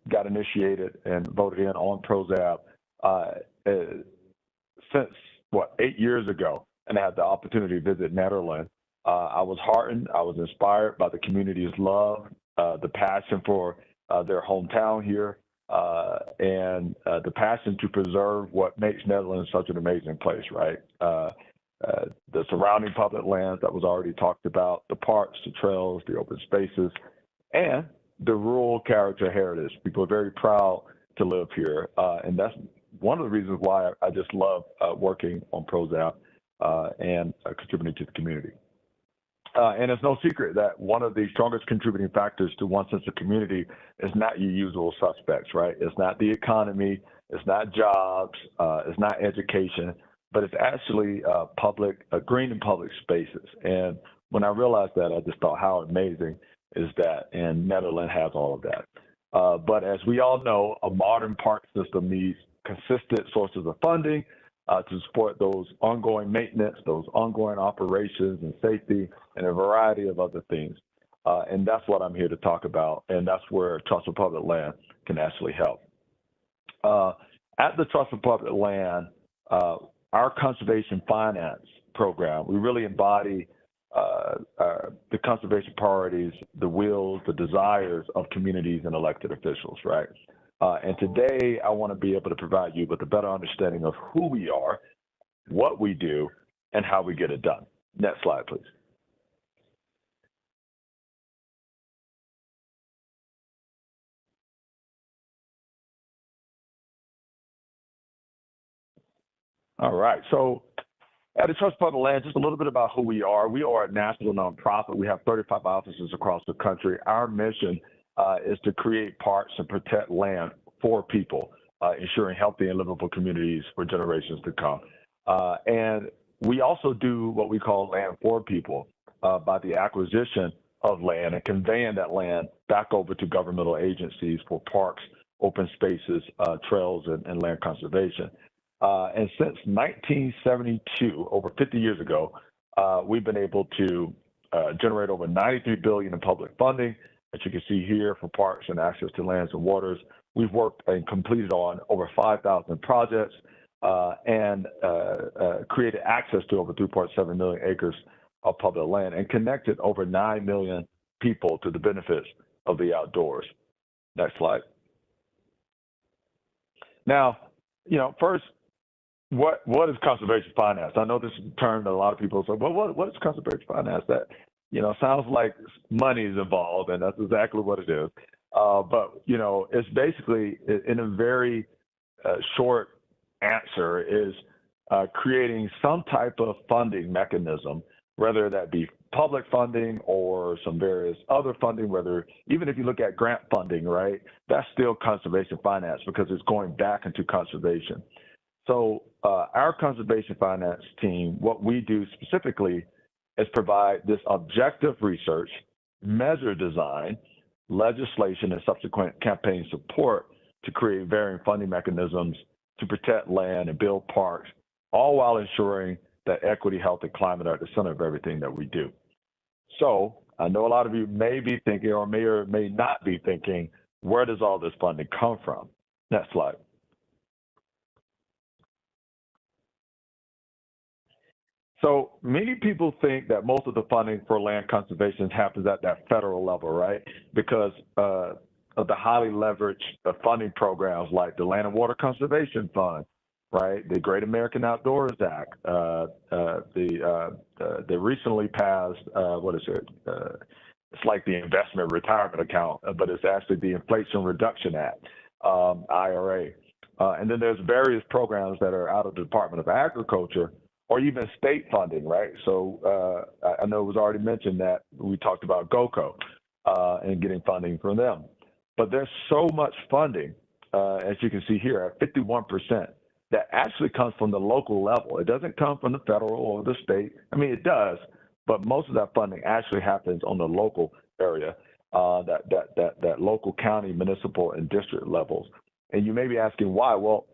[SPEAKER 5] got initiated and voted in on PROSAB since, 8 years ago, and I had the opportunity to visit Nederland, I was heartened, I was inspired by the community's love, the passion for their hometown here, and the passion to preserve what makes Netherlands such an amazing place, right? The surrounding public lands that was already talked about, the parks, the trails, the open spaces, and the rural character heritage. People are very proud to live here, and that's one of the reasons why I just love working on PROSAB and contributing to the community. And it's no secret that one of the strongest contributing factors to one sense of community is not your usual suspects, right? It's not the economy, it's not jobs, it's not education, but it's actually green and public spaces. And when I realized that, I just thought how amazing is that, and Netherlands has all of that. But as we all know, a modern park system needs consistent sources of funding to support those ongoing maintenance, those ongoing operations and safety, and a variety of other things. And that's what I'm here to talk about, and that's where Trust for Public Land can actually help. At the Trust for Public Land, our conservation finance program, we really embody the conservation priorities, the wills, the desires of communities and elected officials, right? And today, I want to be able to provide you with a better understanding of who we are, what we do, and how we get it done. Next slide, please. All right, so at the Trust Public Land, just a little bit about who we are. We are a national nonprofit. We have 35 offices across the country. Our mission is to create parks and protect land for people, ensuring healthy and livable communities for generations to come. And we also do what we call land for people by the acquisition of land and conveying that land back over to governmental agencies for parks, open spaces, trails, and land conservation. And since 1972, over 50 years ago, we've been able to generate over $93 billion in public funding, as you can see here, for parks and access to lands and waters. We've worked and completed on over 5,000 projects and created access to over 3.7 million acres of public land and connected over 9 million people to the benefits of the outdoors. Next slide. Now, you know, first, what is conservation finance? I know this is a term that a lot of people say, well, what is conservation finance? That, you know, sounds like money is involved, and that's exactly what it is. But, you know, it's basically, in a very short answer, is creating some type of funding mechanism, whether that be public funding or some various other funding, whether, even if you look at grant funding, right, that's still conservation finance because it's going back into conservation. So our conservation finance team, what we do specifically is provide this objective research, measure design, legislation, and subsequent campaign support to create varying funding mechanisms to protect land and build parks, all while ensuring that equity, health, and climate are at the center of everything that we do. So I know a lot of you may be thinking or may not be thinking, where does all this funding come from? Next slide. So many people think that most of the funding for land conservation happens at that federal level, right? Because of the highly leveraged funding programs like the Land and Water Conservation Fund, right? The Great American Outdoors Act, the recently passed, it's like the Investment Retirement Account, but it's actually the Inflation Reduction Act, IRA. And then there's various programs that are out of the Department of Agriculture or even state funding, right? So I know it was already mentioned that we talked about GOCO and getting funding from them. But there's so much funding, as you can see here, at 51%, that actually comes from the local level. It doesn't come from the federal or the state. I mean, it does, but most of that funding actually happens on the local area, that local, county, municipal, and district levels. And you may be asking why. Well,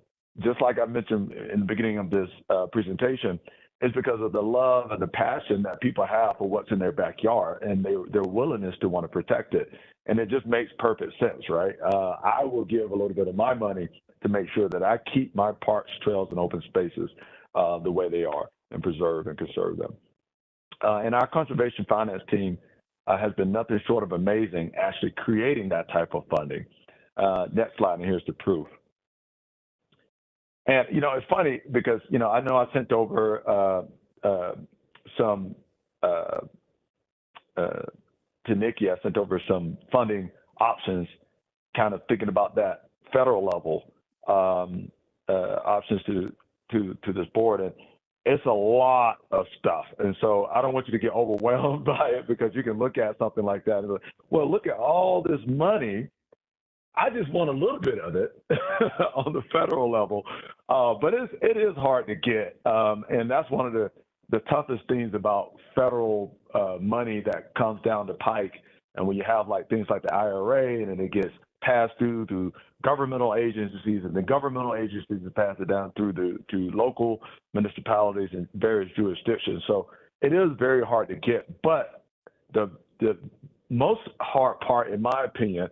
[SPEAKER 5] just like I mentioned in the beginning of this presentation, is because of the love and the passion that people have for what's in their backyard and their willingness to want to protect it. And it just makes perfect sense, right? I will give a little bit of my money to make sure that I keep my parks, trails, and open spaces the way they are and preserve and conserve them. And our conservation finance team has been nothing short of amazing actually creating that type of funding. Next slide, and here's the proof. And, you know, it's funny because, you know I sent over some to Nikki, I sent over some funding options, kind of thinking about that federal level options to this board. And it's a lot of stuff. And so I don't want you to get overwhelmed by it, because you can look at something like that and go, well, look at all this money. I just want a little bit of it on the federal level. But it is hard to get. And that's one of the toughest things about federal money that comes down the pike. And when you have like things like the IRA, and then it gets passed through governmental agencies, and the governmental agencies pass it down through to local municipalities and various jurisdictions. So it is very hard to get. But the most hard part, in my opinion,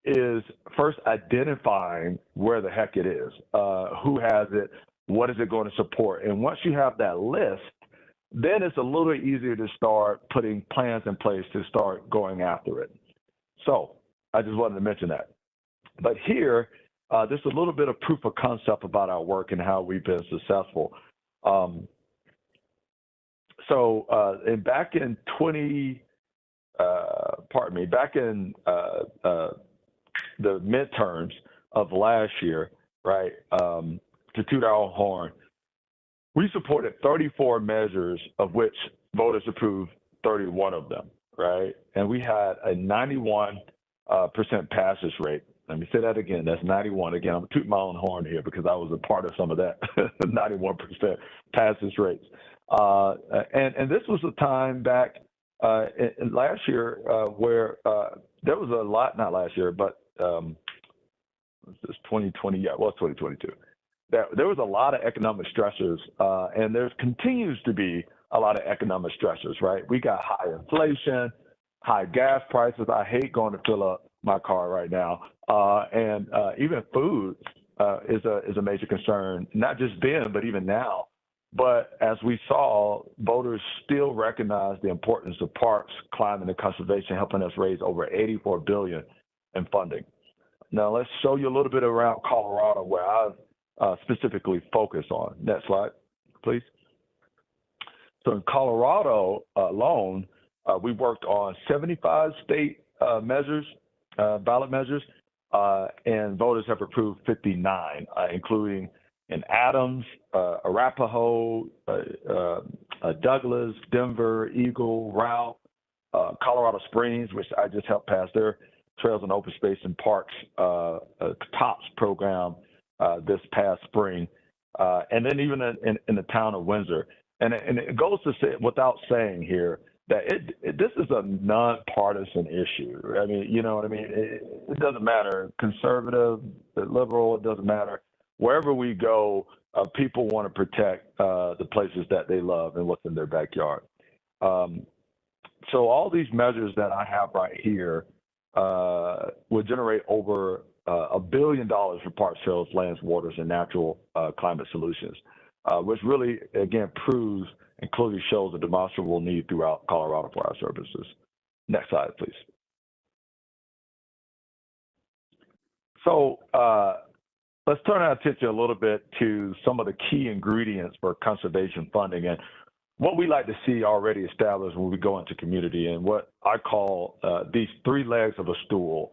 [SPEAKER 5] is first identifying where the heck it is, who has it, what is it going to support. And once you have that list, then it's a little easier to start putting plans in place to start going after it. So I just wanted to mention that. But here, there's a little bit of proof of concept about our work and how we've been successful. Back in the midterms of last year, right, to toot our own horn, we supported 34 measures, of which voters approved 31 of them, right? And we had a 91% passage rate. Let me say that again. That's 91. Again, I'm tooting my own horn here because I was a part of some of that 91% passage rates. And this was a time back last year where there was a lot, not last year, but it's 2020, yeah, it was 2022. There was a lot of economic stressors, and there continues to be a lot of economic stressors, right? We got high inflation, high gas prices. I hate going to fill up my car right now. And even food is a major concern, not just then, but even now. But as we saw, voters still recognize the importance of parks, climate, and conservation, helping us raise over $84 billion in funding. Now, let's show you a little bit around Colorado, where I've specifically focused on. Next slide, please. So in Colorado alone, we worked on 75 state measures, ballot measures, and voters have approved 59, including in Adams, Arapahoe, Douglas, Denver, Eagle, Route, Colorado Springs, which I just helped pass their Trails and Open Space and Parks TOPS program this past spring, and then even in the town of Windsor. And it goes to say, without saying here, that this is a nonpartisan issue. I mean, you know what I mean? It doesn't matter, conservative, liberal, it doesn't matter. Wherever we go, people want to protect the places that they love and what's in their backyard. So all these measures that I have right here will generate over $1 billion for parks, trails, lands, waters, and natural climate solutions, which really, again, proves and clearly shows a demonstrable need throughout Colorado for our services. Next slide, please. So let's turn our attention a little bit to some of the key ingredients for conservation funding and what we like to see already established when we go into community, and what I call these three legs of a stool.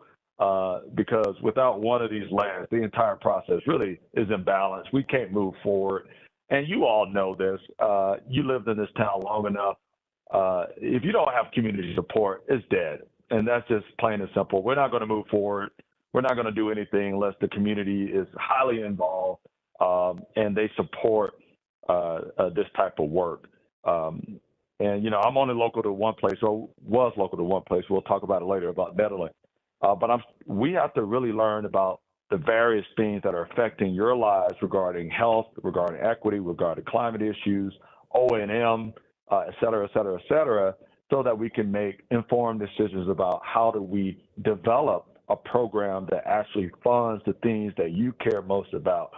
[SPEAKER 5] Because without one of these legs, the entire process really is imbalanced. We can't move forward. And you all know this. You lived in this town long enough. If you don't have community support, it's dead. And that's just plain and simple. We're not going to move forward. We're not going to do anything unless the community is highly involved and they support this type of work. And, you know, I'm only local to one place, or was local to one place. We'll talk about it later about Nederland. But we have to really learn about the various things that are affecting your lives regarding health, regarding equity, regarding climate issues, O&M, et cetera, et cetera, et cetera, so that we can make informed decisions about how do we develop a program that actually funds the things that you care most about.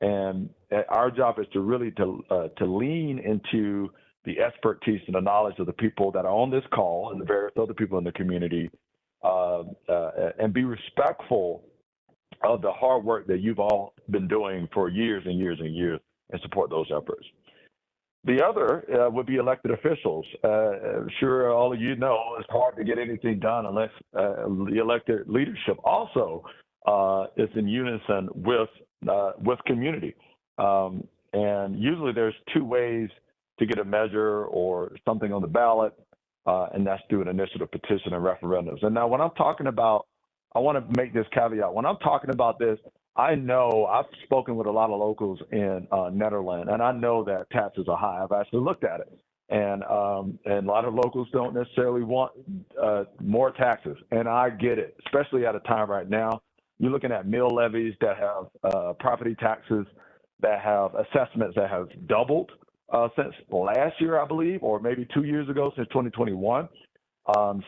[SPEAKER 5] And our job is to really to lean into the expertise and the knowledge of the people that are on this call and the various other people in the community, and be respectful of the hard work that you've all been doing for years and years and years, and support those efforts. The other would be elected officials. I'm sure all of you know it's hard to get anything done unless the elected leadership also is in unison with community. And usually there's two ways to get a measure or something on the ballot, and that's through an initiative, petition, and referendums. And now when I'm talking about, I want to make this caveat. When I'm talking about this, I know I've spoken with a lot of locals in Nederland, and I know that taxes are high. I've actually looked at it, and a lot of locals don't necessarily want more taxes, and I get it, especially at a time right now. You're looking at mill levies that have property taxes that have assessments that have doubled since last year, I believe, or maybe 2 years ago, since 2021.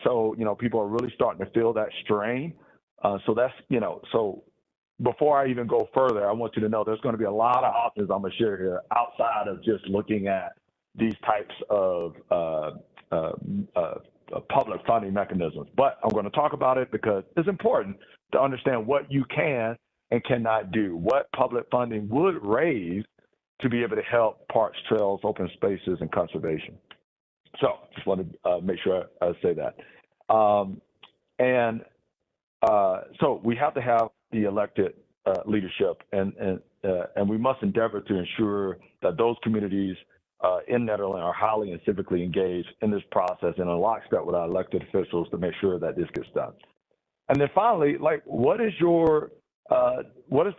[SPEAKER 5] So, people are really starting to feel that strain. So that's, so before I even go further, I want you to know there's going to be a lot of options I'm going to share here outside of just looking at these types of public funding mechanisms. But I'm going to talk about it because it's important to understand what you can and cannot do, what public funding would raise to be able to help parks, trails, open spaces, and conservation. So just want to make sure I say that. So we have to have the elected leadership, and we must endeavor to ensure that those communities in Nederland are highly and civically engaged in this process and in lockstep with our elected officials to make sure that this gets done. And then finally, what is the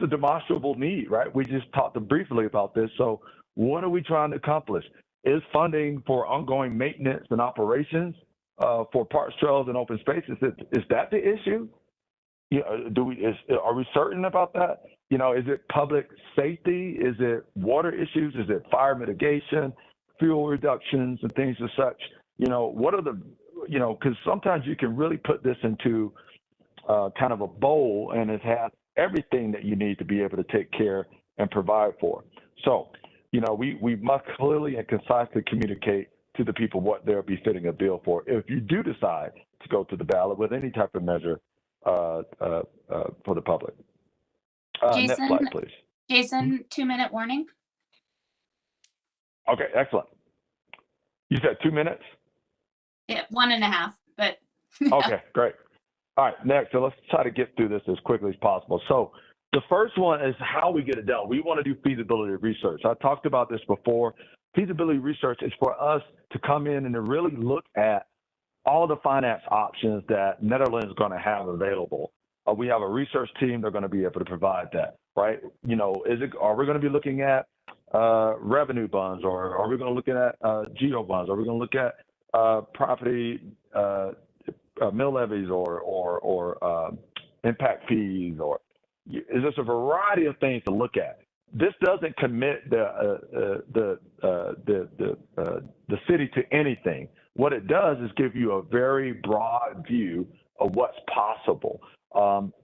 [SPEAKER 5] demonstrable need, right? We just talked briefly about this. So what are we trying to accomplish? Is funding for ongoing maintenance and operations for parks, trails, and open spaces, is that the issue? Are we certain about that? Is it public safety? Is it water issues? Is it fire mitigation, fuel reductions, and things as such? What are the, because sometimes you can really put this into kind of a bowl, and it has everything that you need to be able to take care and provide for. So, we must clearly and concisely communicate to the people what they're befitting a bill for if you do decide to go to the ballot with any type of measure for the public.
[SPEAKER 2] Jason,
[SPEAKER 5] next slide, please.
[SPEAKER 2] Jason, 2-minute warning.
[SPEAKER 5] Okay, excellent. You said 2 minutes?
[SPEAKER 2] Yeah, 1.5, but.
[SPEAKER 5] Okay, great. All right, next. So let's try to get through this as quickly as possible. So the first one is how we get it done. We want to do feasibility research. I talked about this before. Feasibility research is for us to come in and to really look at all the finance options that Nederland is going to have available. We have a research team. They're going to be able to provide that, right? Are we going to be looking at revenue bonds, or are we going to look at geo bonds? Are we going to look at property mill levies or impact fees, or is this a variety of things to look at? This doesn't commit the city to anything. What it does is give you a very broad view of what's possible.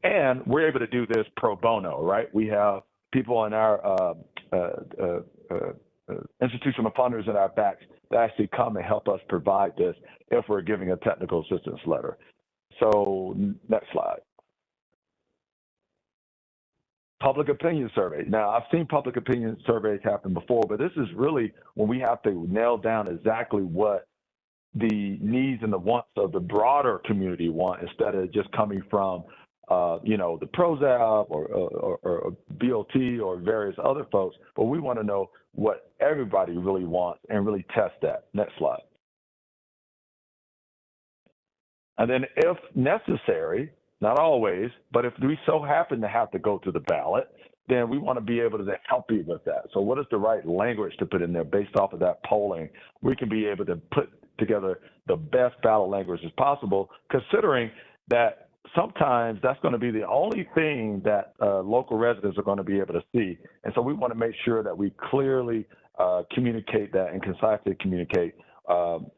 [SPEAKER 5] And we're able to do this pro bono, right? We have people in our institutional funders in our backs that actually come and help us provide this if we're giving a technical assistance letter. So next slide. Public opinion survey. Now, I've seen public opinion surveys happen before, but this is really when we have to nail down exactly what the needs and the wants of the broader community want, instead of just coming from, the PROSAB or BOT or various other folks. But we want to know what everybody really wants and really test that. Next slide. And then if necessary, not always, but if we so happen to have to go to the ballot, then we want to be able to help you with that. So what is the right language to put in there based off of that polling? We can be able to put together the best ballot language as possible, considering that sometimes that's going to be the only thing that local residents are going to be able to see. And so we want to make sure that we clearly communicate that and concisely communicate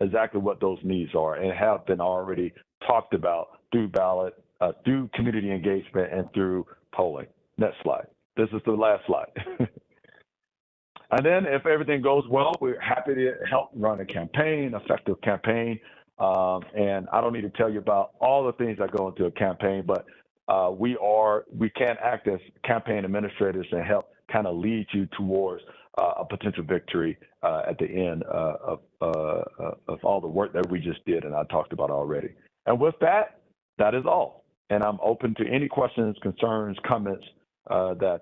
[SPEAKER 5] exactly what those needs are, and have been already talked about through ballot, through community engagement, and through polling. Next slide. This is the last slide. And then if everything goes well, we're happy to help run a campaign, effective campaign. And I don't need to tell you about all the things that go into a campaign, but we can act as campaign administrators and help kind of lead you towards a potential victory at the end of all the work that we just did and I talked about already. And with that, that is all. And I'm open to any questions, concerns, comments that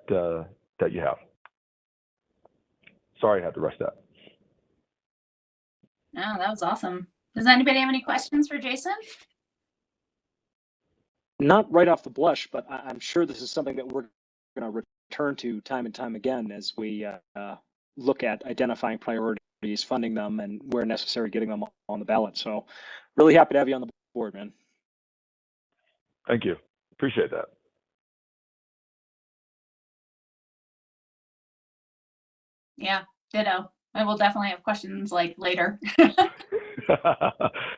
[SPEAKER 5] you have. Sorry I had to rush that.
[SPEAKER 2] No, that was awesome. Does anybody have any questions for Jason?
[SPEAKER 3] Not right off the blush, but I'm sure this is something that we're going to return to time and time again as we look at identifying priorities, funding them, and where necessary, getting them on the ballot. So really happy to have you on the board, man.
[SPEAKER 5] Thank you. Appreciate that.
[SPEAKER 2] Yeah, ditto. I will definitely have questions like later.
[SPEAKER 5] I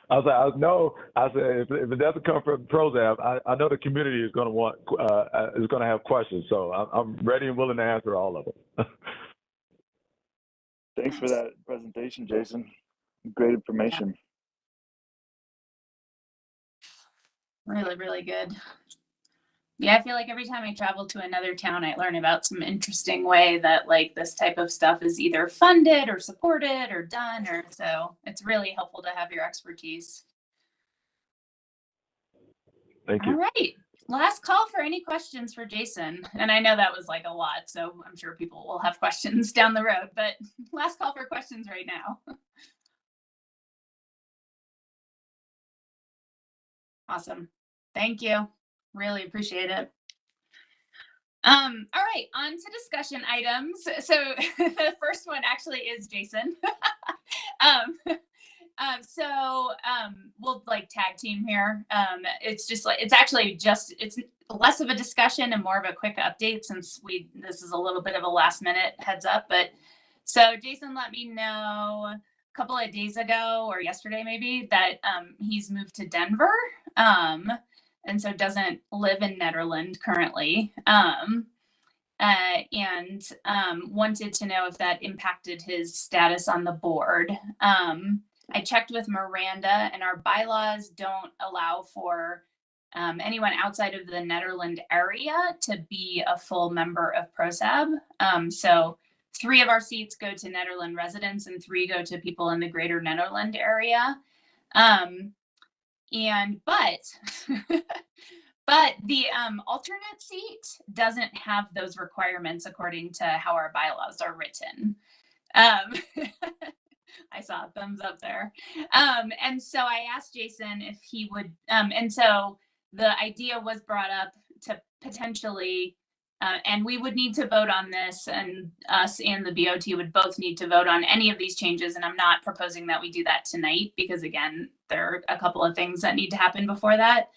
[SPEAKER 5] said, if it doesn't come from PROSAB, I know the community is going to have questions. So I'm ready and willing to answer all of them.
[SPEAKER 6] Thanks for that presentation, Jason. Great information.
[SPEAKER 2] Really, really good. Yeah, I feel like every time I travel to another town, I learn about some interesting way that like this type of stuff is either funded or supported or done, or so it's really helpful to have your expertise.
[SPEAKER 5] Thank you.
[SPEAKER 2] All right. Last call for any questions for Jason. And I know that was like a lot, so I'm sure people will have questions down the road, but last call for questions right now. Awesome. Thank you. Really appreciate it. All right, on to discussion items. So the first one actually is Jason. We'll like tag team here. It's just like, it's less of a discussion and more of a quick update since this is a little bit of a last minute heads up. But so Jason let me know a couple of days ago or yesterday maybe that he's moved to Denver. And so doesn't live in Nederland currently. And wanted to know if that impacted his status on the board. I checked with Miranda, and our bylaws don't allow for anyone outside of the Nederland area to be a full member of PROSAB. So 3 of our seats go to Nederland residents and 3 go to people in the greater Nederland area. But the alternate seat doesn't have those requirements according to how our bylaws are written. I saw a thumbs up there. And so I asked Jason if he would, and so the idea was brought up to potentially, and we would need to vote on this, and us and the BOT would both need to vote on any of these changes. And I'm not proposing that we do that tonight because again, there are a couple of things that need to happen before that.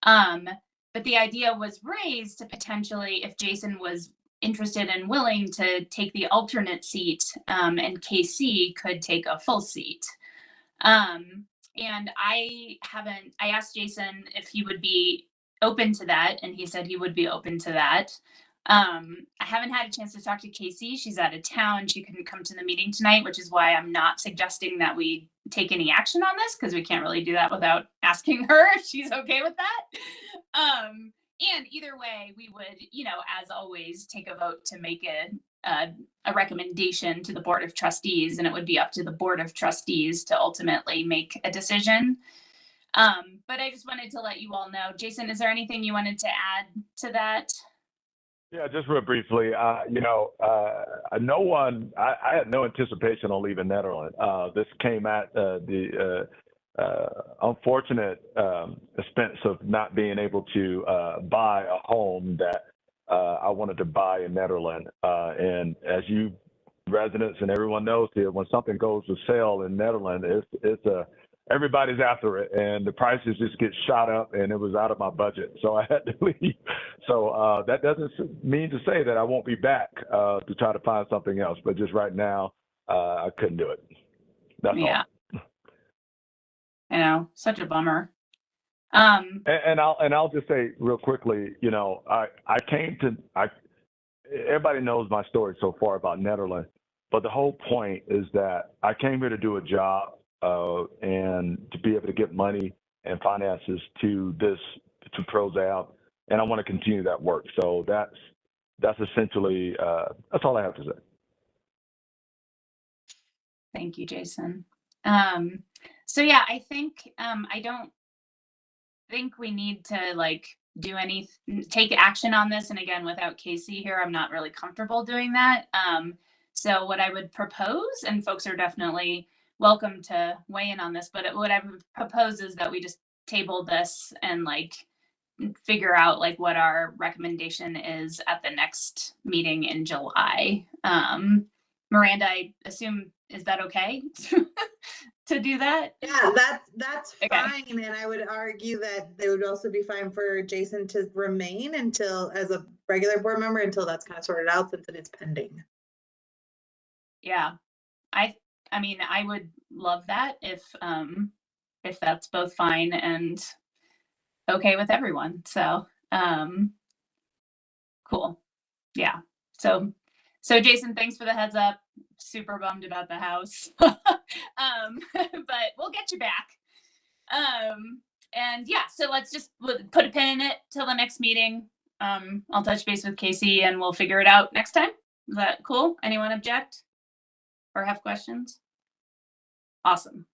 [SPEAKER 2] But the idea was raised to potentially, if Jason was interested and willing to take the alternate seat, and KC could take a full seat. And I asked Jason if he would be open to that, and he said he would be open to that. I haven't had a chance to talk to Casey. She's out of town. She couldn't come to the meeting tonight, which is why I'm not suggesting that we take any action on this because we can't really do that without asking her if she's okay with that. And either way, we would, as always, take a vote to make a recommendation to the Board of Trustees, and it would be up to the Board of Trustees to ultimately make a decision. But I just wanted to let you all know. Jason, is there anything you wanted to add to that?
[SPEAKER 5] Yeah, just real briefly, I had no anticipation on leaving Netherlands. This came at the unfortunate expense of not being able to buy a home that I wanted to buy in Netherlands. And as you residents and everyone knows here, when something goes to sale in Netherlands, everybody's after it, and the prices just get shot up, and it was out of my budget, so I had to leave. So that doesn't mean to say that I won't be back to try to find something else, but just right now, I couldn't do it. That's
[SPEAKER 2] Yeah.
[SPEAKER 5] all.
[SPEAKER 2] I know, such a bummer.
[SPEAKER 5] And I'll just say real quickly, you know, everybody knows my story so far about Nederland, but the whole point is that I came here to do a job and to be able to get money and finances to PROSAB, and I want to continue that work. So that's essentially that's all I have to say.
[SPEAKER 2] Thank you, Jason. So yeah, I think I don't think we need to like take action on this. And again, without Casey here, I'm not really comfortable doing that. So what I would propose, and folks are definitely welcome to weigh in on this, but what I would propose is that we just table this and like figure out like what our recommendation is at the next meeting in July. Miranda, I assume, is that okay to do that?
[SPEAKER 7] Yeah, that's
[SPEAKER 2] Okay.
[SPEAKER 7] fine. And I would argue that it would also be fine for Jason to remain until, as a regular board member, until that's kind of sorted out, since it is pending.
[SPEAKER 2] Yeah, I mean, I would love that if that's both fine and okay with everyone. So, cool. Yeah. So Jason, thanks for the heads up. Super bummed about the house. But we'll get you back. And yeah, so let's just put a pin in it till the next meeting. I'll touch base with Casey and we'll figure it out next time. Is that cool? Anyone object or have questions? Awesome.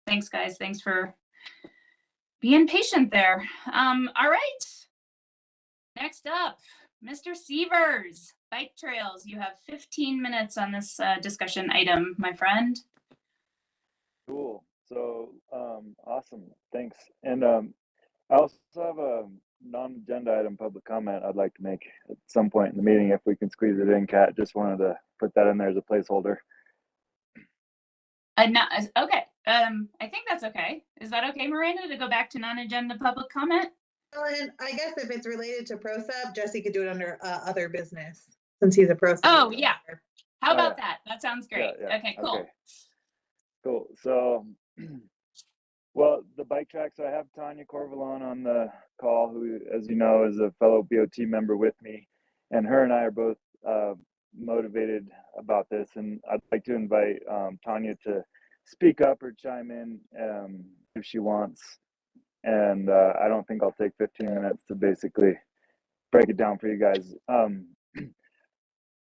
[SPEAKER 2] Thanks, guys. Thanks for being patient there. All right. Next up, Mr. Sievers, bike trails. You have 15 minutes on this discussion item, my friend.
[SPEAKER 6] Cool. So, awesome. Thanks. And I also have a non-agenda item public comment I'd like to make at some point in the meeting if we can squeeze it in, Kat. Just wanted to put that in there as a placeholder.
[SPEAKER 2] Okay. I think that's okay. Is that okay, Miranda, to go back to non-agenda public comment?
[SPEAKER 7] Oh, and I guess if it's related to PROSAB, Jesse could do it under other business, since he's a PROSAB.
[SPEAKER 2] Oh, yeah. How about
[SPEAKER 6] yeah.
[SPEAKER 2] that? That sounds great.
[SPEAKER 6] Yeah.
[SPEAKER 2] Okay, cool.
[SPEAKER 6] Okay. Cool. So, well, the bike track. So I have Tanya Corvalon on the call, who, as you know, is a fellow BOT member with me, and her and I are both motivated about this. And I'd like to invite Tanya to speak up or chime in if she wants. And I don't think I'll take 15 minutes to basically break it down for you guys.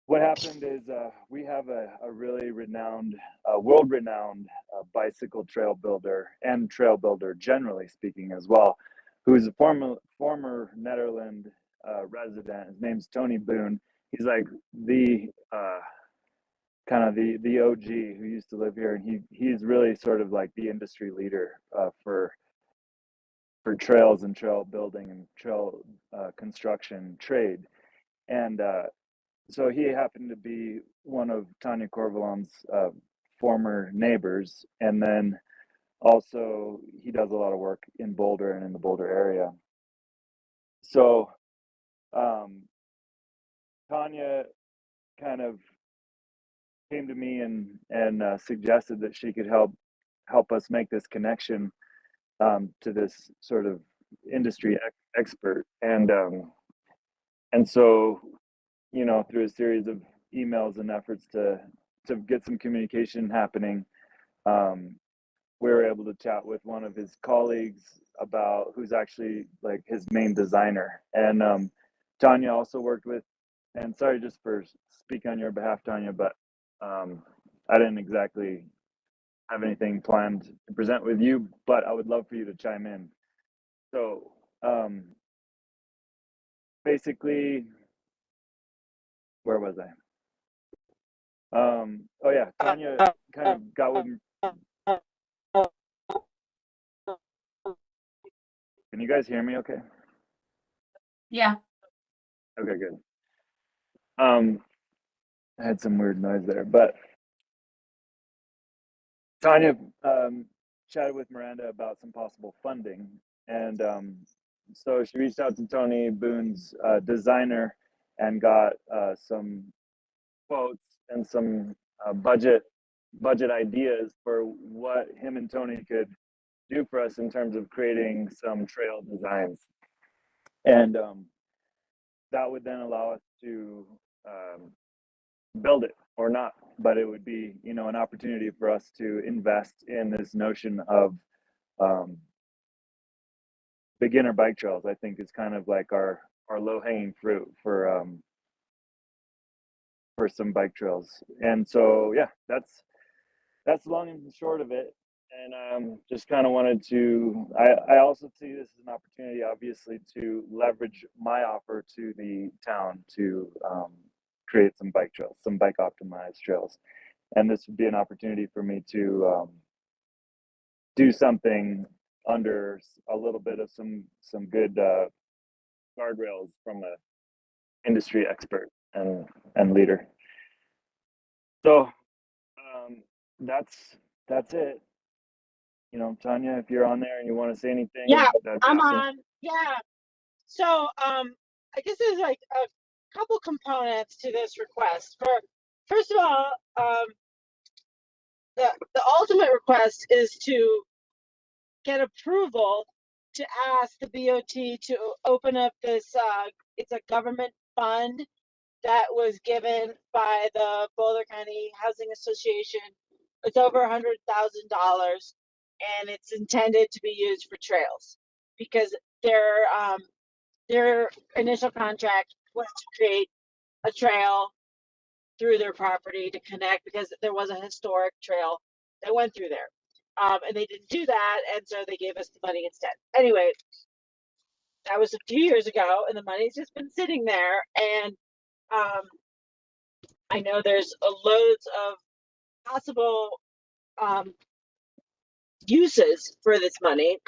[SPEAKER 6] What happened is we have a really renowned, world-renowned bicycle trail builder and trail builder, generally speaking, as well, who's a former Nederland resident. His name's Tony Boone. He's like the kind of the OG who used to live here, and he's really sort of like the industry leader for trails and trail building and trail construction trade. And so he happened to be one of Tanya Corvalon's former neighbors. And then also he does a lot of work in Boulder and in the Boulder area. So Tanya kind of came to me and suggested that she could help us make this connection to this sort of industry expert. And so, you know, through a series of emails and efforts to get some communication happening, we were able to chat with one of his colleagues about who's actually like his main designer. And Tanya also worked with, and sorry just for speaking on your behalf, Tanya, but I didn't exactly have anything planned to present with you, but I would love for you to chime in. So basically, where was I? Oh yeah, Tanya kind of got with me. Can you guys hear me okay?
[SPEAKER 2] Yeah.
[SPEAKER 6] Okay, good. I had some weird noise there, but Tanya chatted with Miranda about some possible funding. And so she reached out to Tony Boone's designer and got some quotes and some budget budget ideas for what him and Tony could do for us in terms of creating some trail designs. And that would then allow us to build it or not, but it would be, you know, an opportunity for us to invest in this notion of beginner bike trails. I think is kind of like our low-hanging fruit for some bike trails. And so yeah, that's long and short of it. And just kind of wanted to, I also see this as an opportunity, obviously, to leverage my offer to the town to create some bike trails, some bike optimized trails. And this would be an opportunity for me to do something under a little bit of some good guardrails from a industry expert and leader. So that's it. You know, Tanya, if you're on there and you want to say anything,
[SPEAKER 8] Yeah,
[SPEAKER 6] that'd be
[SPEAKER 8] I'm
[SPEAKER 6] awesome.
[SPEAKER 8] on. Yeah. So I guess there's like a couple components to this request. First of all, the ultimate request is to get approval to ask the BOT to open up this it's a government fund that was given by the Boulder County Housing Association. It's over $100,000, and it's intended to be used for trails because their initial contract was to create a trail through their property to connect, because there was a historic trail that went through there. And they didn't do that, and so they gave us the money instead. Anyway, that was a few years ago, and the money's just been sitting there. And I know there's loads of possible uses for this money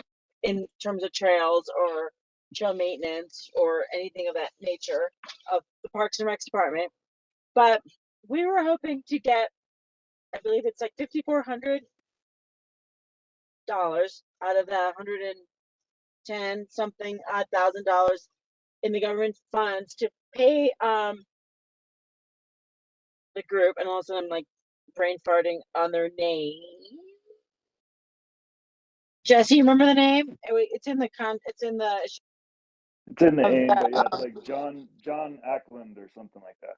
[SPEAKER 8] in terms of trails or trail maintenance or anything of that nature of the Parks and Recs department. But we were hoping to get, I believe it's like $5,400 out of that $110 something odd $1,000 in the government funds to pay the group. And also I'm like brain farting on their name. Jesse, you remember the name? It's in the
[SPEAKER 6] It's in the AIM, but yeah, it's like John Ackland or something like that.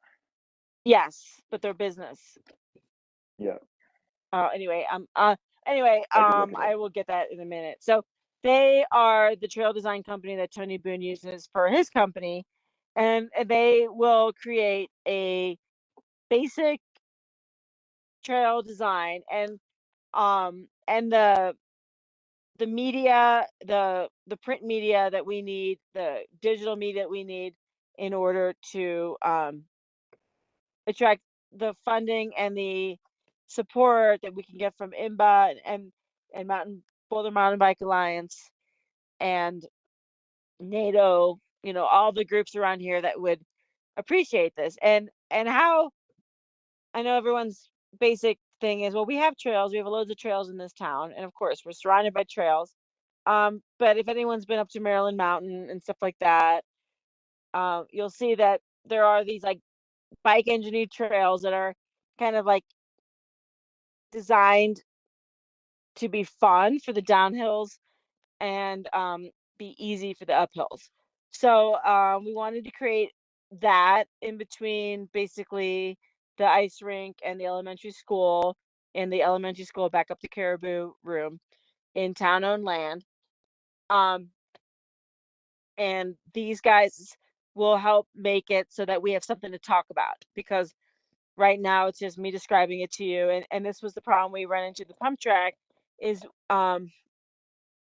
[SPEAKER 8] Yes, but their business.
[SPEAKER 6] Yeah.
[SPEAKER 8] Anyway, I will get that in a minute. So they are the trail design company that Tony Boone uses for his company, and they will create a basic trail design and the media, the print media that we need, the digital media that we need in order to attract the funding and the support that we can get from IMBA and Boulder Mountain Bike Alliance and NATO, you know, all the groups around here that would appreciate this. And how I know everyone's basic thing is, well, we have trails, we have loads of trails in this town, and of course we're surrounded by trails. But if anyone's been up to Maryland Mountain and stuff like that, you'll see that there are these like bike engineered trails that are kind of like designed to be fun for the downhills and be easy for the uphills. So we wanted to create that in between basically the ice rink and the elementary school, and the elementary school back up the Caribou Room in town-owned land. And these guys will help make it so that we have something to talk about, because right now it's just me describing it to you, and this was the problem we run into the pump track is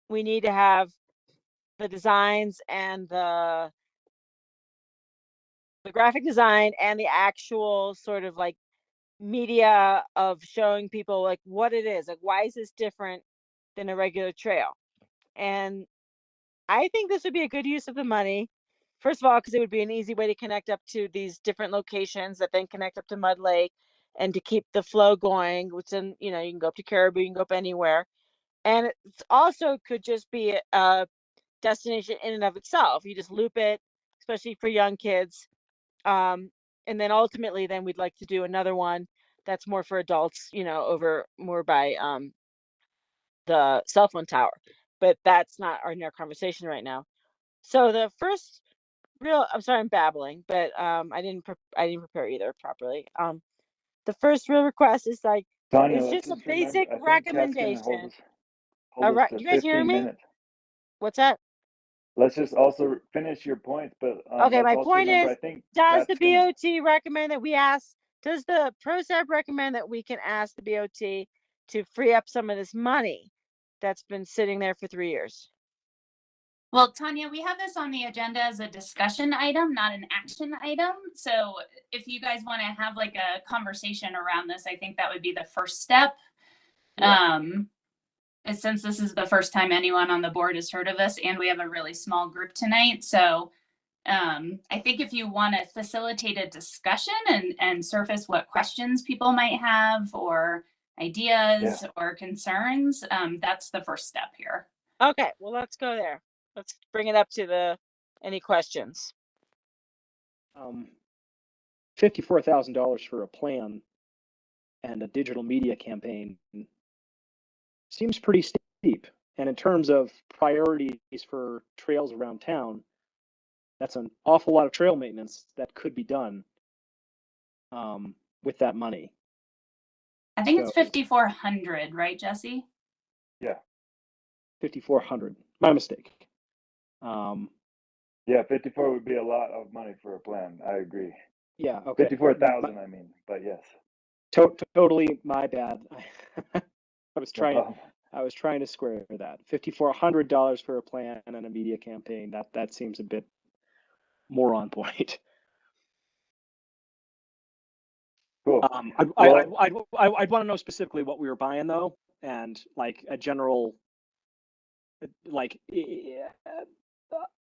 [SPEAKER 8] we need to have the designs and the graphic design and the actual sort of like media of showing people like what it is, like why is this different than a regular trail. And I think this would be a good use of the money. First of all, because it would be an easy way to connect up to these different locations that then connect up to Mud Lake and to keep the flow going, which then, you know, you can go up to Caribou, you can go up anywhere. And it also could just be a destination in and of itself. You just loop it, especially for young kids. And then ultimately, then we'd like to do another one that's more for adults, over more by the cell phone tower. But that's not in our conversation right now. So the first I'm sorry, I'm babbling, but I didn't prepare either properly. The first real request is like
[SPEAKER 6] Tanya,
[SPEAKER 8] it's
[SPEAKER 6] let's
[SPEAKER 8] just a
[SPEAKER 6] just remember,
[SPEAKER 8] basic
[SPEAKER 6] I think Kat's gonna
[SPEAKER 8] recommendation.
[SPEAKER 6] hold
[SPEAKER 8] All
[SPEAKER 6] us
[SPEAKER 8] right,
[SPEAKER 6] to
[SPEAKER 8] you guys hearing
[SPEAKER 6] 15
[SPEAKER 8] me?
[SPEAKER 6] minutes.
[SPEAKER 8] What's that?
[SPEAKER 6] Let's just also finish your points, but
[SPEAKER 8] Okay,
[SPEAKER 6] let's
[SPEAKER 8] my
[SPEAKER 6] also
[SPEAKER 8] point
[SPEAKER 6] remember,
[SPEAKER 8] is,
[SPEAKER 6] I think
[SPEAKER 8] does the
[SPEAKER 6] Kat's gonna,
[SPEAKER 8] BOT recommend that we ask, does the PROSAB recommend that we can ask the BOT to free up some of this money that's been sitting there for 3 years?
[SPEAKER 2] Well, Tanya, we have this on the agenda as a discussion item, not an action item. So if you guys want to have like a conversation around this, I think that would be the first step.
[SPEAKER 3] Yeah.
[SPEAKER 2] And since this is the first time anyone on the board has heard of this, and we have a really small group tonight. So I think if you want to facilitate a discussion and surface what questions people might have or ideas or concerns, that's the first step here.
[SPEAKER 8] Okay, well, let's go there. Let's bring it up to any questions.
[SPEAKER 3] $54,000 for a plan and a digital media campaign seems pretty steep. And in terms of priorities for trails around town, that's an awful lot of trail maintenance that could be done with that money.
[SPEAKER 2] I think it's 5,400, right, Jesse?
[SPEAKER 6] Yeah.
[SPEAKER 3] 5,400. My mistake.
[SPEAKER 6] Yeah, 54 would be a lot of money for a plan. I agree.
[SPEAKER 3] Yeah. Okay.
[SPEAKER 6] 54,000, I mean, but yes.
[SPEAKER 3] Totally my bad. I was
[SPEAKER 6] No
[SPEAKER 3] trying.
[SPEAKER 6] problem.
[SPEAKER 3] I was trying to square that. $5,400 for a plan and a media campaign. That seems a bit more on point.
[SPEAKER 6] Cool.
[SPEAKER 3] I'd want to know specifically what we were buying though, and like a general, like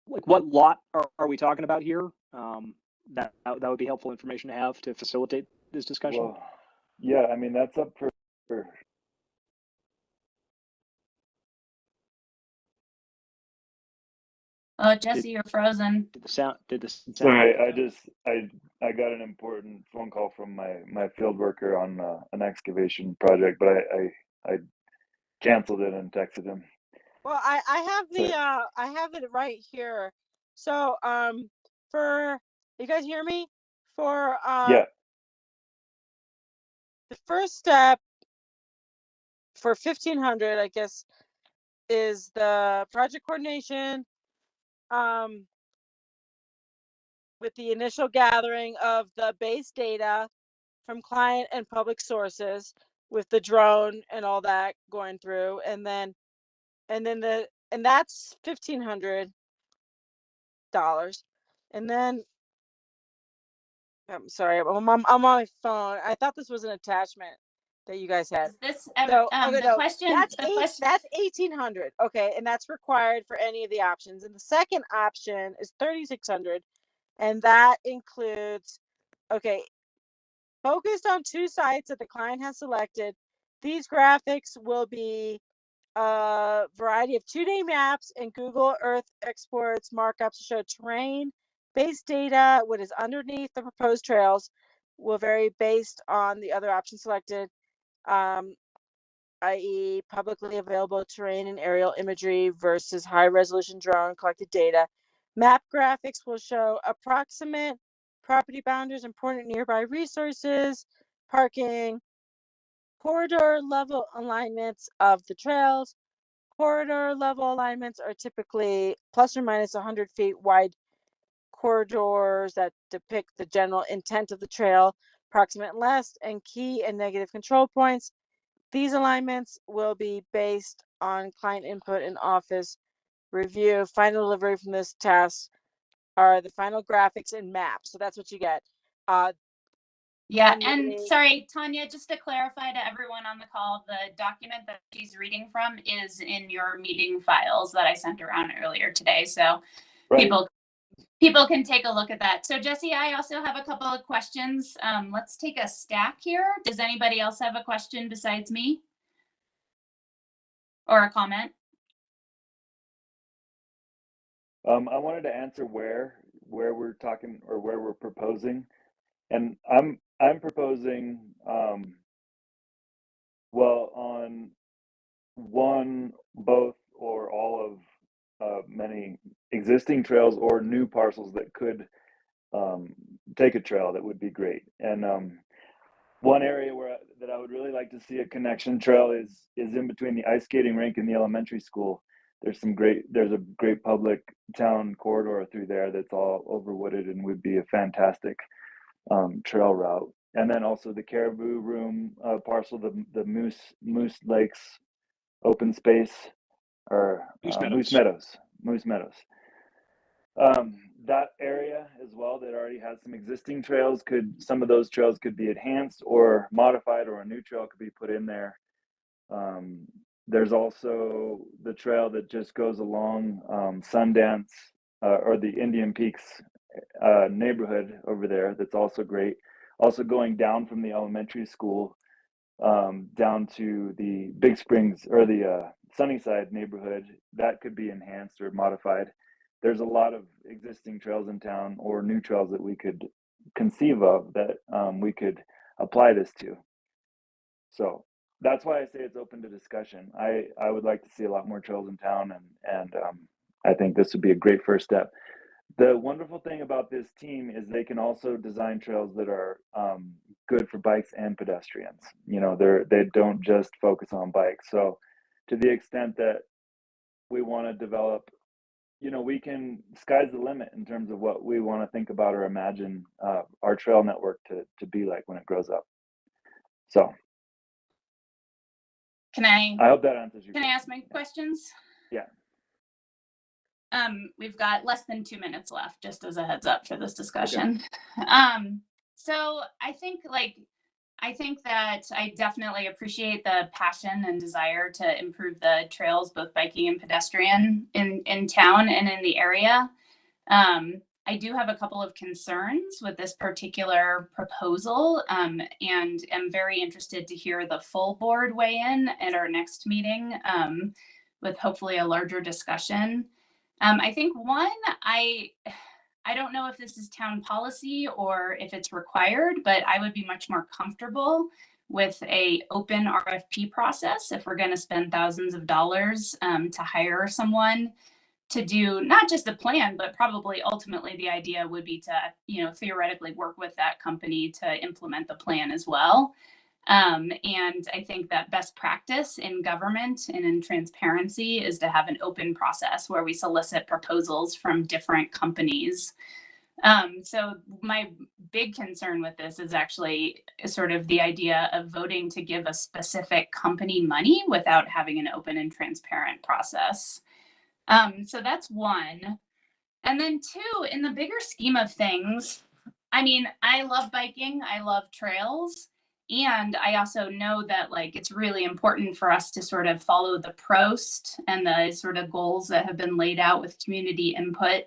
[SPEAKER 3] what lot are we talking about here? That would be helpful information to have to facilitate this discussion.
[SPEAKER 6] Well, yeah, I mean, that's up for
[SPEAKER 2] Oh, Jesse, you're frozen.
[SPEAKER 3] Did the sound
[SPEAKER 6] Sorry, I got an important phone call from my field worker on an excavation project, but I canceled it and texted him.
[SPEAKER 8] Well, I have I have it right here. So for, you guys hear me? For
[SPEAKER 6] Yeah.
[SPEAKER 8] the first step for 1,500, I guess, is the project coordination with the initial gathering of the base data from client and public sources with the drone and all that going through, and that's $1,500. And then I'm sorry, I'm on my phone. I thought this was an attachment that you guys had.
[SPEAKER 2] This
[SPEAKER 8] So
[SPEAKER 2] okay,
[SPEAKER 8] the
[SPEAKER 2] question.
[SPEAKER 8] That's 1,800. Okay, and that's required for any of the options. And the second option is 3,600, and that includes, okay, focused on 2 sites that the client has selected. These graphics will be a variety of 2-day maps and Google Earth exports markups to show terrain. Base data, what is underneath the proposed trails, will vary based on the other options selected, i.e. publicly available terrain and aerial imagery versus high resolution drone collected data. Map graphics will show approximate property boundaries, important nearby resources, parking, corridor level alignments of the trails. Corridor level alignments are typically plus or minus 100 feet wide corridors that depict the general intent of the trail, approximate and less, and key and negative control points. These alignments will be based on client input and office review. Final delivery from this task are the final graphics and maps. So that's what you get.
[SPEAKER 2] Yeah, and sorry, Tanya, just to clarify to everyone on the call, the document that she's reading from is in your meeting files that I sent around earlier today. So people can take a look at that. So Jesse, I also have a couple of questions. Let's take a stack here. Does anybody else have a question besides me? Or a comment?
[SPEAKER 6] I wanted to answer where we're talking or where we're proposing. And I'm I'm proposing, well, on one, both, or all of many existing trails or new parcels that could take a trail, that would be great. And one area that I would really like to see a connection trail is in between the ice skating rink and the elementary school. There's a great public town corridor through there that's all overwooded and would be a fantastic trail route. And then also the Caribou Room parcel, the Moose Lakes open space, or Moose Meadows. That area as well, that already has some existing trails, some of those trails could be enhanced or modified, or a new trail could be put in there. There's also the trail that just goes along Sundance or the Indian Peaks neighborhood over there. That's also great. Also going down from the elementary school down to the Big Springs or the Sunnyside neighborhood, that could be enhanced or modified. There's a lot of existing trails in town or new trails that we could conceive of that we could apply this to. So that's why I say it's open to discussion. I would like to see a lot more trails in town, and I think this would be a great first step. The wonderful thing about this team is they can also design trails that are good for bikes and pedestrians. You know, they don't just focus on bikes. So to the extent that we want to develop, you know, sky's the limit in terms of what we want to think about or imagine our trail network to be like when it grows up. So I hope that answers your question.
[SPEAKER 2] Can I ask my questions?
[SPEAKER 6] Yeah.
[SPEAKER 2] We've got less than 2 minutes left, just as a heads up for this discussion. Okay. So I think that I definitely appreciate the passion and desire to improve the trails, both biking and pedestrian in town and in the area. I do have a couple of concerns with this particular proposal, and am very interested to hear the full board weigh in at our next meeting with hopefully a larger discussion. I think one, I don't know if this is town policy or if it's required, but I would be much more comfortable with a open RFP process if we're going to spend thousands of dollars to hire someone to do not just the plan, but probably ultimately the idea would be to, you know, theoretically work with that company to implement the plan as well. And I think that best practice in government and in transparency is to have an open process where we solicit proposals from different companies. So my big concern with this is actually sort of the idea of voting to give a specific company money without having an open and transparent process. So that's one. And then two, in the bigger scheme of things, I mean, I love biking, I love trails. And I also know that it's really important for us to sort of follow the PROST and the sort of goals that have been laid out with community input